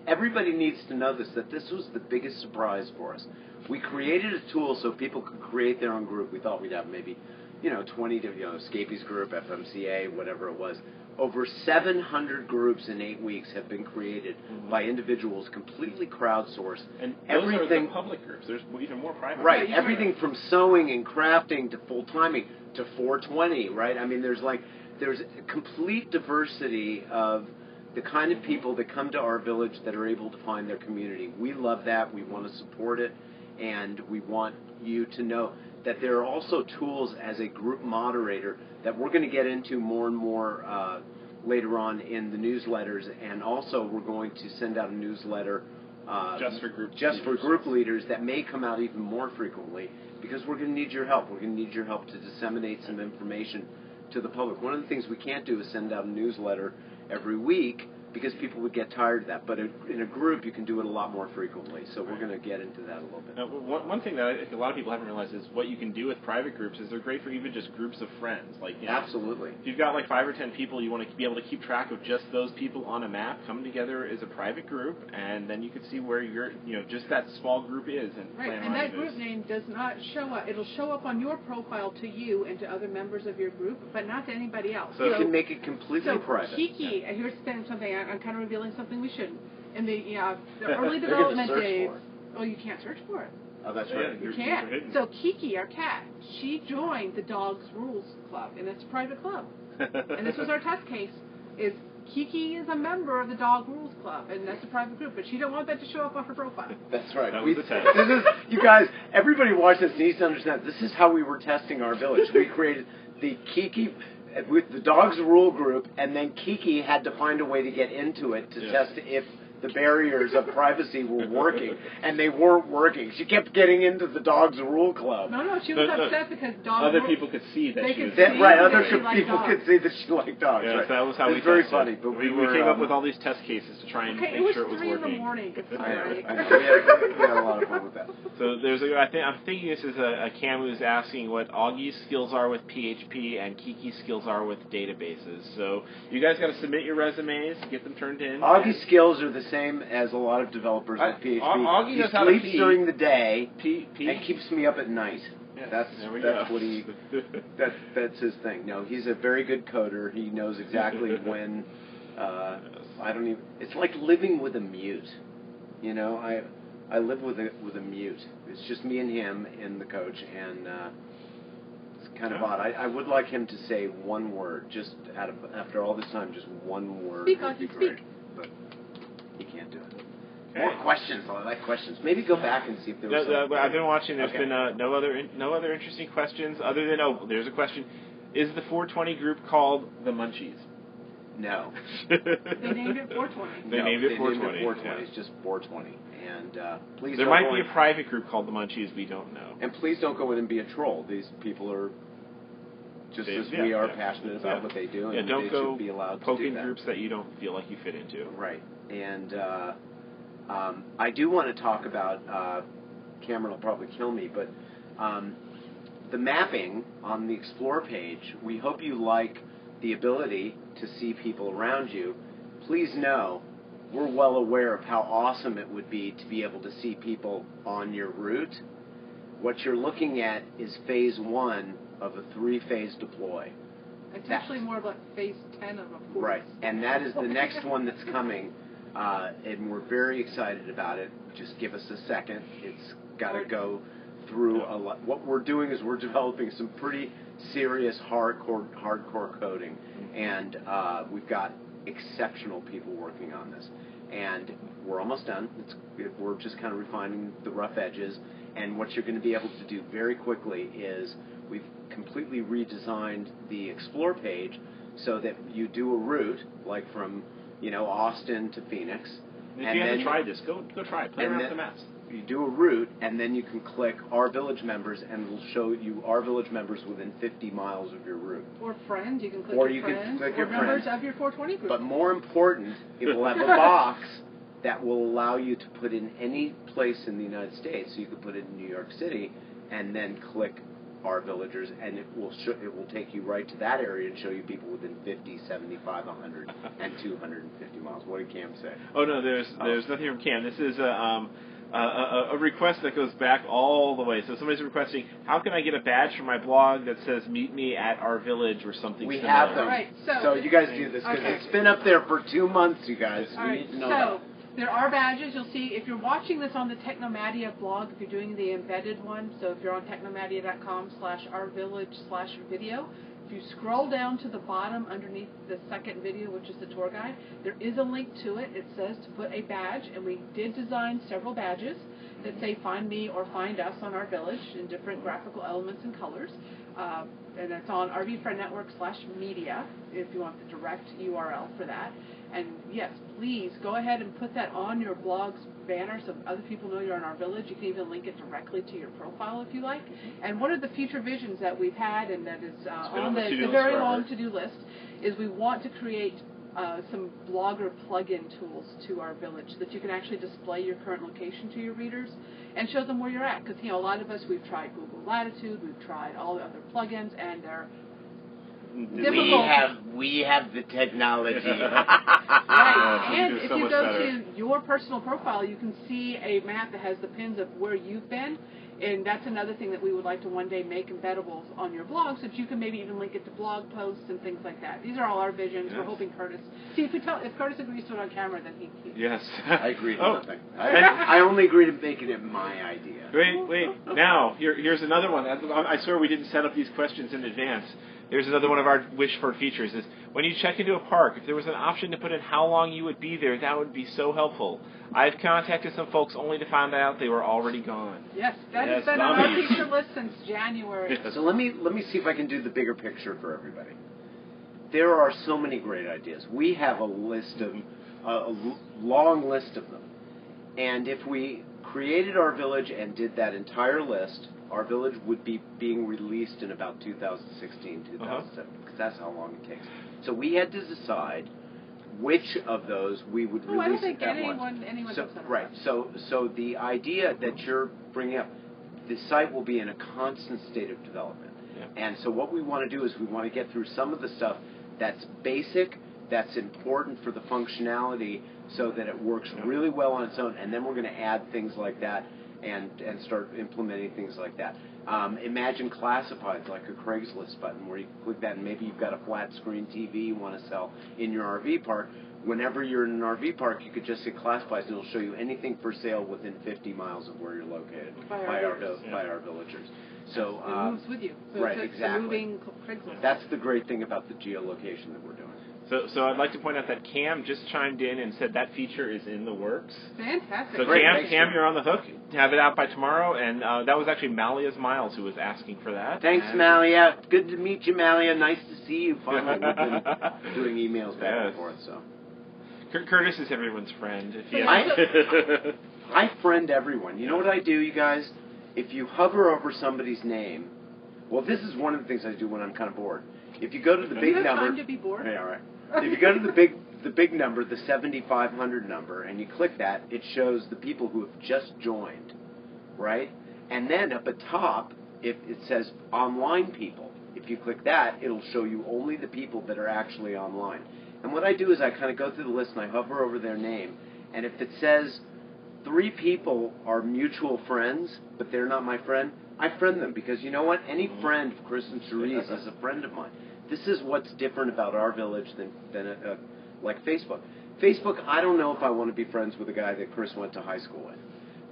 Everybody needs to know this, that this was the biggest surprise for us. We created a tool so people could create their own group. We thought we'd have maybe, 20 to, Escapees group, FMCA, whatever it was. Over 700 groups in 8 weeks have been created by individuals, completely crowdsourced. And those are the public groups. There's even more private groups. Right, everything from sewing and crafting to full-timing to 420, right? I mean, there's complete diversity of the kind of people that come to our village that are able to find their community. We love that. We want to support it, and we want you to know that there are also tools as a group moderator that we're going to get into more and more later on in the newsletters, and also we're going to send out a newsletter just for group leaders that may come out even more frequently, because we're going to need your help. We're going to need your help to disseminate some information to the public. One of the things we can't do is send out a newsletter every week, because people would get tired of that. But in a group, you can do it a lot more frequently. So we're going to get into that a little bit. Now, one thing that I think a lot of people haven't realized is what you can do with private groups is they're great for even just groups of friends. Absolutely. If you've got 5 or 10 people, you want to be able to keep track of just those people on a map, come together as a private group, and then you can see where just that small group is. And that group name does not show up. It'll show up on your profile to you and to other members of your group, but not to anybody else. So you can make it completely private. Kiki, here's something, I'm kind of revealing something we shouldn't. In the early development days, you can't search for it. Oh, that's right. You can't. So Kiki, our cat, she joined the Dogs Rules Club, and it's a private club. And this was our test case, is Kiki is a member of the Dog Rules Club, and that's a private group, but she don't want that to show up on her profile. That's right. That was the test. This is, you guys, everybody watch this needs to understand, this is how we were testing our village. We created the Kiki with the Dogs Rule group, and then Kiki had to find a way to get into it to test if the barriers of privacy were working, and they weren't working. She kept getting into the Dogs Rule Club. No, she was upset because other people could see that she was... Other people could see that she liked dogs. Yeah, right. that was how we very tested. funny. But we came up with all these test cases to try and make sure it was working. It was 3 in the morning. I know. We had a lot of fun with that. So I'm thinking this is a Cam who's asking what Augie's skills are with PHP and Kiki's skills are with databases. So you guys got to submit your resumes, get them turned in. Augie's skills are the same as a lot of developers with PHP. Augie knows he how to sleeps during the day and keeps keeps me up at night. Yes, that's what he. That's his thing. No, he's a very good coder. He knows exactly when. I don't even. It's like living with a mute. I live with a mute. It's just me and him in the coach, and it's kind of odd. I would like him to say one word, just after all this time, just one word. Speak, would be Augie, great, speak. but he can't do it. Okay. More questions. I like questions. Maybe go back and see if there was something. I've been watching. There's been no other interesting questions other than there's a question. Is the 420 group called the Munchies? No. They named it 420. They named it 420. Named it 420. It's just 420. And please. There might be a private group called the Munchies. We don't know. And please don't go in and be a troll. These people are just as we are passionate about what they do, and don't they go should be allowed to poke do in that. groups that you don't feel like you fit into. Right. And I do want to talk about. Cameron will probably kill me, but The mapping on the Explore page, we hope you like the ability to see people around you. Please know we're well aware of how awesome it would be to be able to see people on your route. What you're looking at is phase 1 of a 3-phase deploy. It's actually more like phase 10 of a 4. Right, and that is the next one that's coming, and we're very excited about it. Just give us a second. It's got to go through a lot. What we're doing is we're developing some pretty serious hardcore coding, and we've got exceptional people working on this. And we're almost done. We're just kind of refining the rough edges. And what you're going to be able to do very quickly is we've completely redesigned the Explore page so that you do a route, like from Austin to Phoenix. If you haven't tried this, go try it. Play around with the maps. You do a route, and then you can click Our Village Members, and it'll show you Our Village Members within 50 miles of your route. Or friends. You can click or your you friends. Can click or your members friends. of your 420 group. But more important, it will have a box that will allow you to put in any place in the United States. So you could put it in New York City, and then click Our Villagers, and it will take you right to that area and show you people within 50, 75, 100, and 250 miles. What did Cam say? Oh no, there's nothing from Cam. This is a request that goes back all the way. So somebody's requesting, how can I get a badge for my blog that says "Meet me at our village" or something We similar? have them. All right, so you guys do this because it's been up there for 2 months, you guys. All We right, need to know so there are badges. You'll see if you're watching this on the Technomadia blog, if you're doing the embedded one, so if you're on technomadia.com/ourvillage/video, if you scroll down to the bottom underneath the second video, which is the tour guide, there is a link to it. It says to put a badge, and we did design several badges that say "Find Me" or "Find Us" on our village in different graphical elements and colors. And it's on RVFriend Network/media if you want the direct URL for that. And yes, please go ahead and put that on your blog's banner so other people know you're in our village. You can even link it directly to your profile if you like. And one of the future visions that we've had, and that is on the very long to-do list, is we want to create some blogger plug-in tools to our village so that you can actually display your current location to your readers and show them where you're at. Because a lot of us, we've tried Google Latitude, we've tried all the other plugins, and they're difficult. We have the technology. Right, and if so you much go better. to your personal profile, you can see a map that has the pins of where you've been, and that's another thing that we would like to one day make embeddable on your blog, so that you can maybe even link it to blog posts and things like that. These are all our visions. Yes. We're hoping Curtis. See, if Curtis agrees to it on camera, then he. Yes. I agree to nothing. I only agree to making it my idea. Wait. Now, here's another one. I swear we didn't set up these questions in advance. Here's another one of our wish for features is when you check into a park, if there was an option to put in how long you would be there, that would be so helpful. I've contacted some folks only to find out they were already gone. Yes, that Yes, has been on our zombies. feature list since January. So let me see if I can do the bigger picture for everybody. There are so many great ideas. We have a long list of them. And if we created our village and did that entire list, our village would be being released in about 2016, 2017, because that's how long it takes. So we had to decide which of those we would release I don't think at once. anyone's upset about Right. So the idea that you're bringing up, the site will be in a constant state of development. Yeah. And so what we want to do is we want to get through some of the stuff that's basic, that's important for the functionality so that it works really well on its own, and then we're going to add things like that and start implementing things like that. Imagine classifieds like a Craigslist button where you click that and maybe you've got a flat screen TV you want to sell in your RV park. Whenever you're in an RV park, you could just hit classifieds and it'll show you anything for sale within 50 miles of where you're located by our villagers. So it moves with you. So right, it's exactly. a moving Craigslist. That's the great thing about the geolocation that we're doing. So I'd like to point out that Cam just chimed in and said that feature is in the works. Fantastic. So Great, Cam, you're on the hook. Have it out by tomorrow, and that was actually Malia's Miles who was asking for that. Thanks, Malia. Good to meet you, Malia. Nice to see you. Finally, we've been doing emails back and forth. So Curtis is everyone's friend. If you I friend everyone. You know what I do, you guys? If you hover over somebody's name, well, this is one of the things I do when I'm kind of bored. If you go to the big you have number, time to be bored? Yeah, all right. If you go to the big number, the 7,500 number, and you click that, it shows the people who have just joined, right? And then up at top, if it says online people, if you click that, it'll show you only the people that are actually online. And what I do is I kind of go through the list and I hover over their name. And if it says 3 people are mutual friends, but they're not my friend, I friend them, because you know what? Any friend of Chris and Cherise is a friend of mine. This is what's different about our village than like Facebook. Facebook, I don't know if I want to be friends with a guy that Chris went to high school with.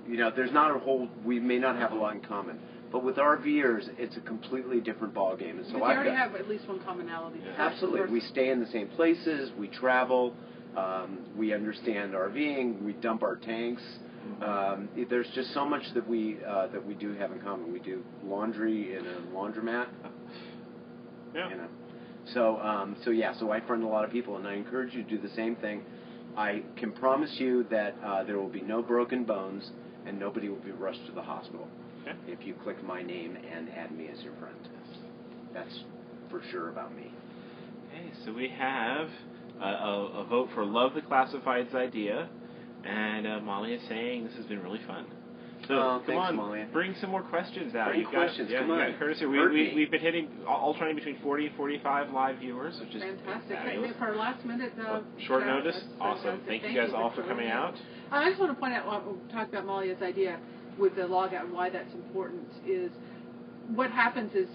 You know, there's not a whole, we may not have a lot in common. But with RVers, it's a completely different ballgame. And so but you already have at least one commonality. Absolutely. We stay in the same places, we travel, we understand RVing, we dump our tanks. There's just so much that we do have in common. We do laundry in a laundromat. Yeah. You know. So I friend a lot of people, and I encourage you to do the same thing. I can promise you that there will be no broken bones, and nobody will be rushed to the hospital if you click my name and add me as your friend. That's for sure about me. Okay, so we have a vote for Love the Classifieds idea, and Molly is saying this has been really fun. So come thanks, on, Molly. bring some more questions out. Come on. You got Curtis here. We've been hitting alternating between 40 and 45 live viewers, which is fantastic. fabulous. For last minute short notice, awesome. Thank you guys all for coming out. I just want to point out, we'll talk about Molly's idea with the logout and why that's important. Is what happens is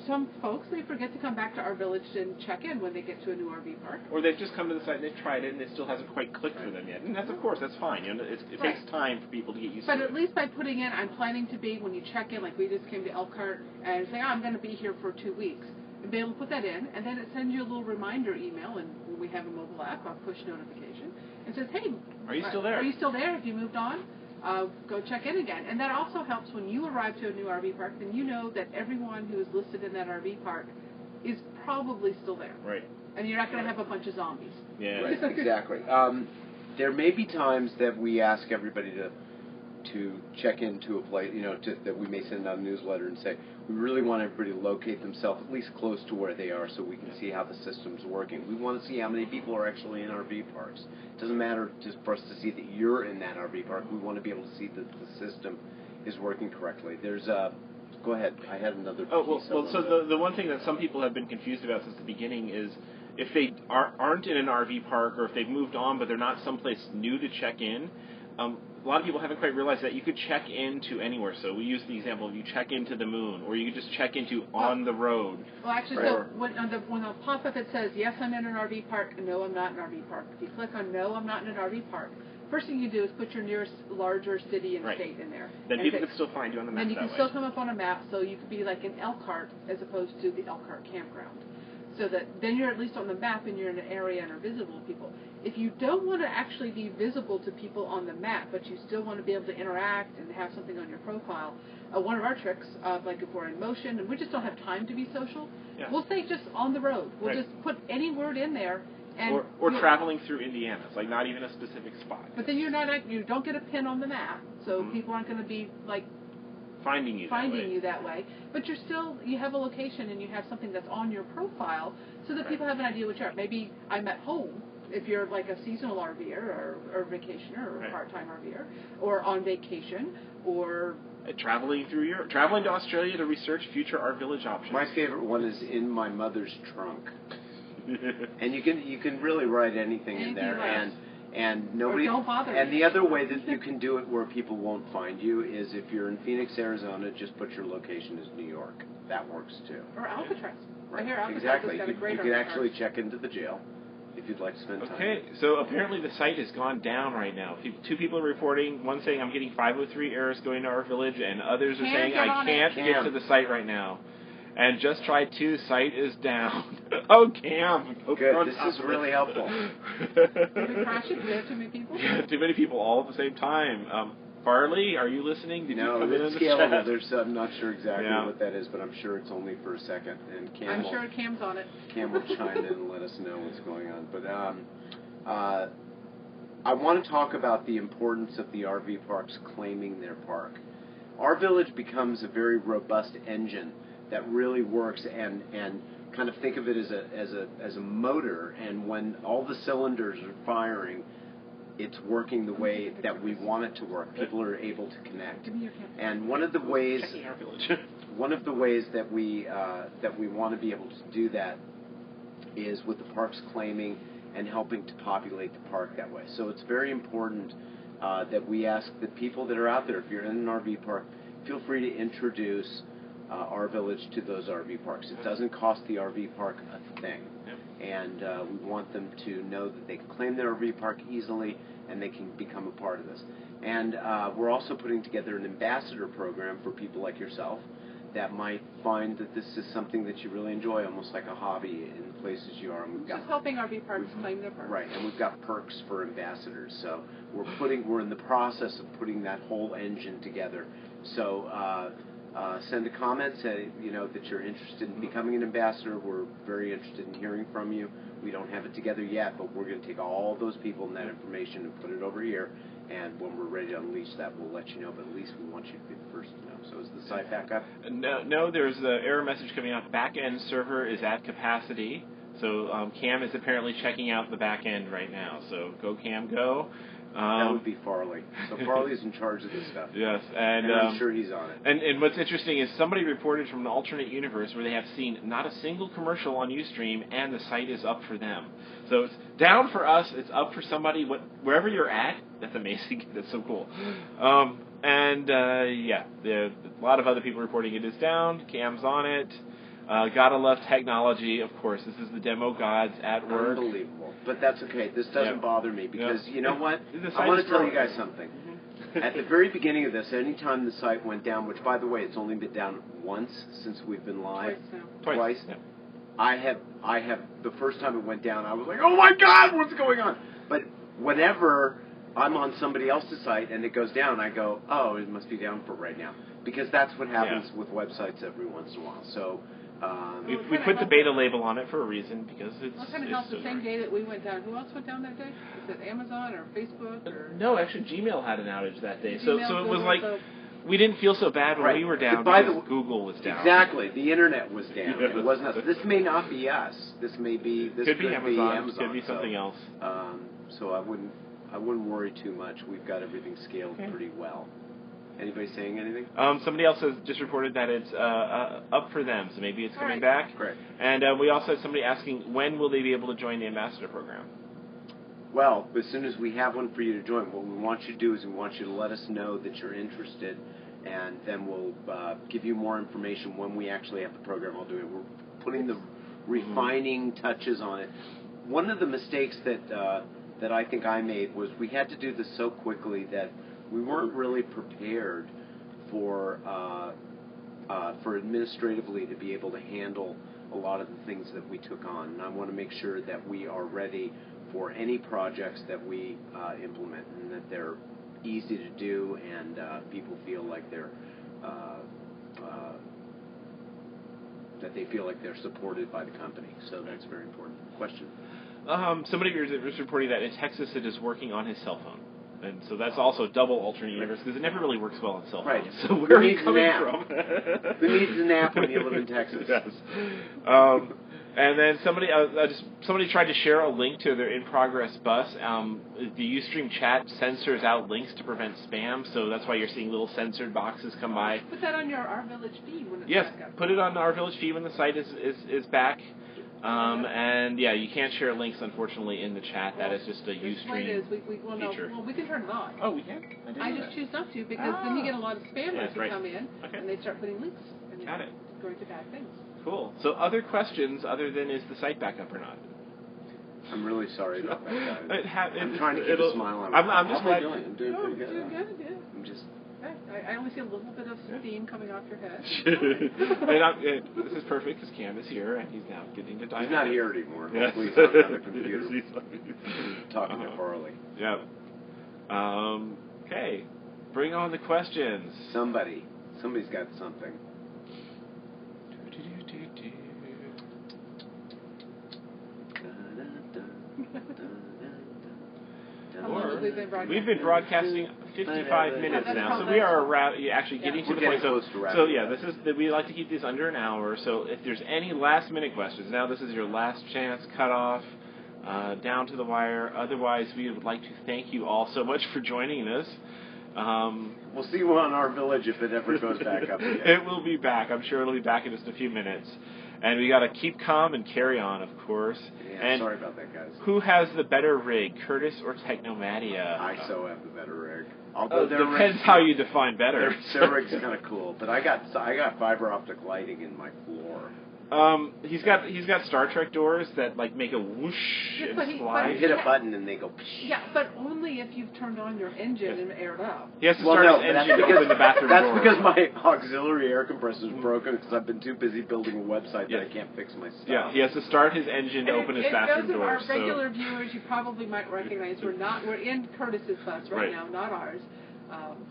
some folks, they forget to come back to our village and check in when they get to a new RV park. Or they've just come to the site and they've tried it and it still hasn't quite clicked for them yet. And that's, of course, that's fine. You know, it takes time for people to get used to it. But at least by putting in, I'm planning to be, when you check in, like we just came to Elkhart, and say, I'm going to be here for 2 weeks. And be able to put that in, and then it sends you a little reminder email, and we have a mobile app, a push notification, and says, hey, are you still there? Are you still there? If you moved on, go check in again. And that also helps when you arrive to a new RV park, then you know that everyone who is listed in that RV park is probably still there. Right. And you're not going to have a bunch of zombies. Yeah. Right, exactly. There may be times that we ask everybody to check into a place, you know, that we may send out a newsletter and say, we really want everybody to locate themselves at least close to where they are so we can see how the system's working. We want to see how many people are actually in RV parks. It doesn't matter just for us to see that you're in that RV park. We want to be able to see that the system is working correctly. There's go ahead. I had another piece. So the one thing that some people have been confused about since the beginning is if they aren't in an RV park or if they've moved on but they're not someplace new to check in, a lot of people haven't quite realized that you could check into anywhere. So we use the example of you check into the moon, or you could just check into on the road. Well, actually, so when the pop-up it says, yes, I'm in an RV park, no, I'm not in an RV park. If you click on no, I'm not in an RV park, first thing you do is put your nearest larger city and state in there. Then people can still find you on the map then you that can way. still come up on a map, so you could be like in Elkhart as opposed to the Elkhart campground. So that then you're at least on the map and you're in an area and are visible to people. If you don't want to actually be visible to people on the map, but you still want to be able to interact and have something on your profile, one of our tricks, like if we're in motion and we just don't have time to be social, we'll say just on the road. We'll just put any word in there. And or traveling through Indiana. It's like not even a specific spot. But then you don't get a pin on the map, so people aren't going to be like finding you that way. But you have a location and you have something that's on your profile so that people have an idea what you are. Maybe I'm at home if you're like a seasonal RVer or vacationer or a part-time RVer, or on vacation, or traveling to Australia to research future Art Village options. My favorite one is in my mother's trunk. And you can really write anything in there, and nobody. Or don't bother. And the other way that you can do it where people won't find you is if you're in Phoenix, Arizona, just put your location as New York. That works too. Or Alcatraz. Right here, Alcatraz exactly. has got a great you can actually check into the jail if you'd like to spend time. Okay, so apparently the site has gone down right now. 2 people are reporting. One saying I'm getting 503 errors going to our village, and others are saying I can't get to the site right now. And just tried to, site is down. Oh, Cam. Good, this is really helpful. Did we crash it? Did we have too many people? Yeah, too many people all at the same time. Farley, are you listening? Did you come in it's the scalable. chat? I'm not sure exactly what that is, but I'm sure it's only for a second. And I'm sure Cam's on it. Cam will chime in and let us know what's going on. But I want to talk about the importance of the RV parks claiming their park. Our village becomes a very robust engine that really works, and kind of think of it as a motor, and when all the cylinders are firing, it's working the way that we want it to work. People are able to connect. And one of the ways one of the ways that we want to be able to do that is with the parks claiming and helping to populate the park that way. So it's very important that we ask the people that are out there, if you're in an RV park, feel free to introduce our village to those RV parks. It doesn't cost the RV park a thing. And we want them to know that they can claim their RV park easily and they can become a part of this. And we're also putting together an ambassador program for people like yourself that might find that this is something that you really enjoy, almost like a hobby in the places you are. And we've got, just helping RV parks claim their parks. Right, and we've got perks for ambassadors. So we're in the process of putting that whole engine together. So send a comment, say that you're interested in becoming an ambassador. We're very interested in hearing from you. We don't have it together yet, but we're going to take all those people and that information and put it over here. And when we're ready to unleash that, we'll let you know. But at least we want you to be the first to know. So is the site back up? No. There's an error message coming out. Back-end server is at capacity. So Cam is apparently checking out the back end right now. So go, Cam, go. That would be Farley. So Farley's in charge of this stuff. Yes, and I'm sure he's on it. And what's interesting is somebody reported from an alternate universe where they have seen not a single commercial on Ustream, and the site is up for them. So it's down for us. It's up for somebody. Wherever you're at, that's amazing. That's so cool. Yeah, there are a lot of other people reporting it is down. Cam's on it. Gotta love technology, of course. This is the demo gods at work. Unbelievable. But that's okay. This doesn't bother me because you know what? I want to tell you guys something. At the very beginning of this, anytime the site went down, which by the way, it's only been down once since we've been live. Twice. Yeah. I have the first time it went down, I was like, oh my God, what's going on? But whenever I'm on somebody else's site and it goes down, I go, oh, it must be down for right now. Because that's what happens with websites every once in a while. So we put the beta label on it for a reason because it's. What kind of help the same day that we went down? Who else went down that day? Was it Amazon or Facebook or? No, actually, Gmail had an outage that day. So it was like we didn't feel so bad when we were down because Google was down. Exactly, the internet was down. It wasn't us. This may not be us. This may be could be Amazon. Could be something else. So I wouldn't worry too much. We've got everything scaled pretty well. Anybody saying anything? Somebody else has just reported that it's up for them, so maybe it's coming back. Great. And we also had somebody asking when will they be able to join the ambassador program? Well, as soon as we have one for you to join, what we want you to do is we want you to let us know that you're interested, and then we'll give you more information when we actually have the program all doing. We're putting the refining touches on it. One of the mistakes that I think I made was we had to do this so quickly that we weren't really prepared for administratively to be able to handle a lot of the things that we took on. And I want to make sure that we are ready for any projects that we implement and that they're easy to do and people feel like they're that they feel like they're supported by the company. So that's very important. Question? Somebody was reporting that in Texas it is working on his cell phone. And so that's also a double alternate universe because it never really works well on cell phones. Right. So where are you coming from? Who needs a nap when you live in Texas? Yes. And then somebody tried to share a link to their in-progress bus. The Ustream chat censors out links to prevent spam, so that's why you're seeing little censored boxes come by. Put that on our Village feed when it's back up. Put it on our Village feed when the site is back. And yeah, you can't share links, unfortunately, in the chat. That is just a Ustream feature. We can turn it on. Oh, we can? I just choose not to because then you get a lot of spammers who come in and they start putting links and going to bad things. Cool. So other questions other than is the site back up or not? I'm really sorry about that, guys. I'm trying to keep a smile on. I'm just glad. I'm doing pretty good. Doing good, yeah. I'm just. I only see a little bit of steam coming off your head. This is perfect because Cam is here and he's now getting to dive. He's not here anymore. Yes. He's on the computer. Talking to Farley. Yeah. Okay. Bring on the questions. Somebody's got something. We've been broadcasting 55 minutes now, so we are actually getting to the point. So yeah, we like to keep these under an hour. So if there's any last-minute questions, now this is your last chance, cut off, down to the wire. Otherwise, we would like to thank you all so much for joining us. We'll see you on Our Village if it ever goes back up again. It will be back. I'm sure it'll be back in just a few minutes. And we got to keep calm and carry on, of course. Yeah, and sorry about that, guys. Who has the better rig, Curtis or Technomadia? I so have the better rig. Although depends how you define better. Their rig's kind of cool, but I got fiber optic lighting in my floor. He's got Star Trek doors that like make a whoosh and slide. You hit a button and they go. Psh. Yeah, but only if you've turned on your engine and aired up. He has to start his engine to open the bathroom door. That's because my auxiliary air compressor is broken because I've been too busy building a website that I can't fix myself. Yeah, he has to start his engine to open his bathroom door. Those of our regular viewers you probably might recognize. We're in Curtis's bus right now, not ours.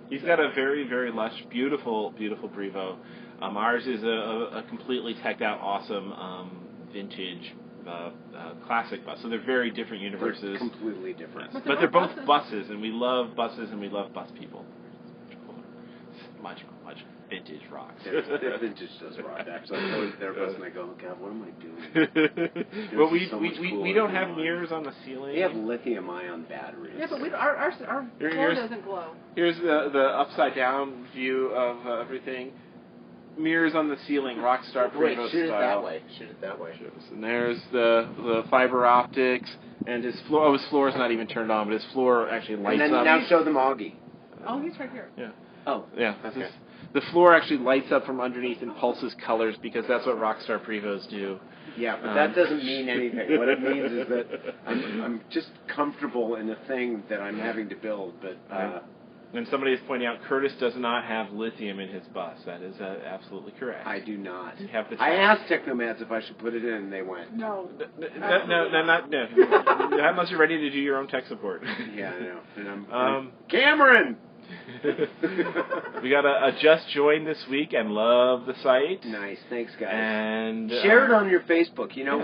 He's got a very, very lush, beautiful, beautiful Brevo. Ours is a completely teched out, awesome vintage classic bus. So they're very different universes. They're completely different. Yes. But they're both buses, and we love buses, and we love bus people. Much vintage rocks. Their vintage does rock. Actually, I go to their bus and I go, oh, God, what am I doing? Well, we don't have mirrors on the ceiling. They have lithium-ion batteries. Yeah, but our floor doesn't glow. Here's the upside-down view of everything. Mirrors on the ceiling, Rockstar Prevo style. Shoot it that way. And there's the fiber optics, and his floor. Oh, his floor is not even turned on, but his floor actually lights up. Now show them Augie. Augie's right here. Yeah. Oh. Yeah. Okay. The floor actually lights up from underneath and pulses colors because that's what Rockstar Prevos do. Yeah, but that doesn't mean anything. What it means is that I'm just comfortable in a thing that I'm having to build, but. And somebody is pointing out Curtis does not have lithium in his bus. That is absolutely correct. I do not. You have the I asked Technomads if I should put it in, and they went. No. No. Unless you're ready to do your own tech support. Yeah, I know. And I'm Cameron! We got a Just Join this week and love the site. Nice. Thanks, guys. And share it on your Facebook. You know,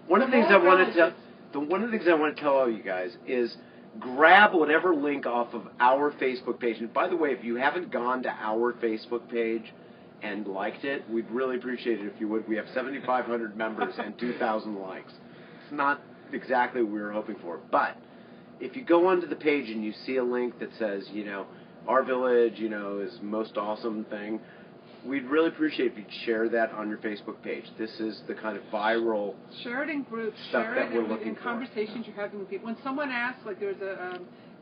one of the things I want to tell all you guys is grab whatever link off of our Facebook page. And by the way, if you haven't gone to our Facebook page and liked it, we'd really appreciate it if you would. We have 7,500 members and 2,000 likes. It's not exactly what we were hoping for. But if you go onto the page and you see a link that says, you know, Our Village, you know, is most awesome thing, we'd really appreciate if you'd share that on your Facebook page. This is the kind of viral share it in groups, stuff that we're looking in for. Conversations you're having with people. When someone asks, like there was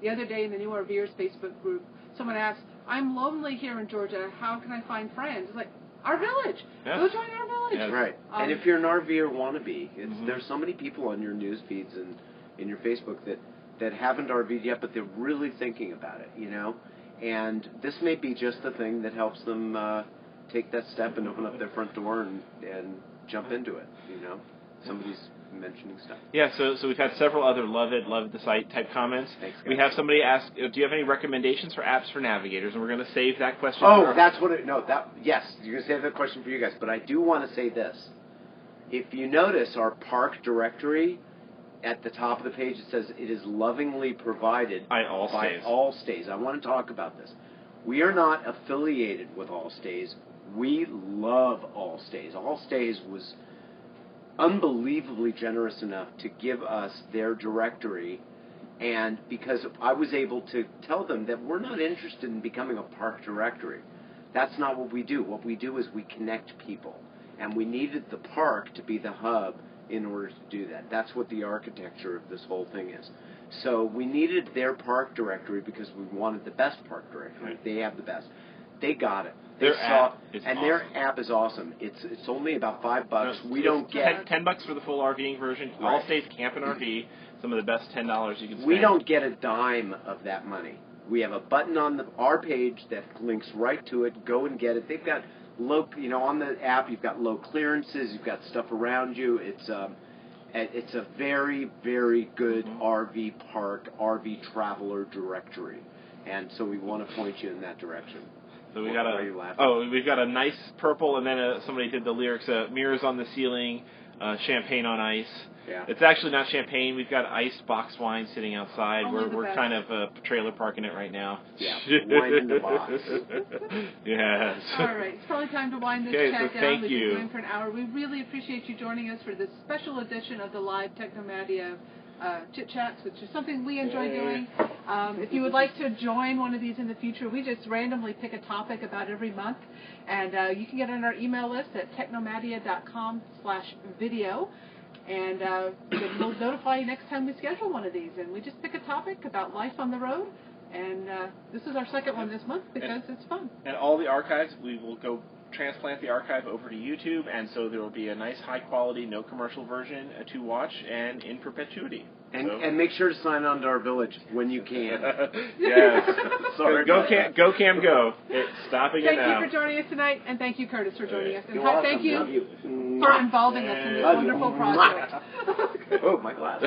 the other day in the New RVers Facebook group, someone asked, I'm lonely here in Georgia, how can I find friends? It's like, Our Village. Yeah. Go join Our Village. Yeah. Right. And if you're an RVer wannabe, there's so many people on your news feeds and in your Facebook that haven't RV'd yet, but they're really thinking about it, you know? And this may be just the thing that helps them take that step and open up their front door and jump into it, you know? Somebody's mentioning stuff. Yeah, so we've had several other love the site type comments. Thanks, guys. We have somebody ask, do you have any recommendations for apps for navigators? And we're going to save that question. Yes, you're going to save that question for you guys. But I do want to say this. If you notice our park directory, at the top of the page it says it is lovingly provided by Allstays. I want to talk about this. We are not affiliated with Allstays. We love Allstays. Allstays was unbelievably generous enough to give us their directory, and because I was able to tell them that we're not interested in becoming a park directory. That's not what we do. What we do is we connect people, and we needed the park to be the hub in order to do that. That's what the architecture of this whole thing is. So we needed their park directory because we wanted the best park directory. Right. They have the best. They got it. Their app is awesome. It's only about $5. No, we don't get $10 for the full RVing version. Right. Allstays Camp and RV. Some of the best $10 you can spend. We don't get a dime of that money. We have a button on our page that links right to it. Go and get it. They've got on the app, you've got low clearances, you've got stuff around you. It's a very, very good RV park, RV traveler directory, and so we want to point you in that direction. So we've got a nice purple, and then somebody did the lyrics: mirrors on the ceiling, champagne on ice. Yeah. It's actually not champagne. We've got iced box wine sitting outside. Only We're kind of trailer parking it right now. Yeah, wine in the box. Yes. All right, it's probably time to wind this chat down. Thank you. We've been going for an hour. We really appreciate you joining us for this special edition of the live Technomadia chit chats, which is something we enjoy doing. If you would like to join one of these in the future, we just randomly pick a topic about every month, and you can get on our email list at technomadia.com/video, and we'll notify you next time we schedule one of these. And we just pick a topic about life on the road, and this is our second one this month because it's fun. And all the archives, we will go transplant the archive over to YouTube, and so there will be a nice high quality, no commercial version to watch and in perpetuity. And make sure to sign on to our village when you can. Yes. Sorry. Go Cam go. It's stopping it now. Thank you for joining us tonight, and thank you, Curtis, for joining us. And You're welcome. thank you Love you. for involving us in this Love you. wonderful project. Oh, my glass.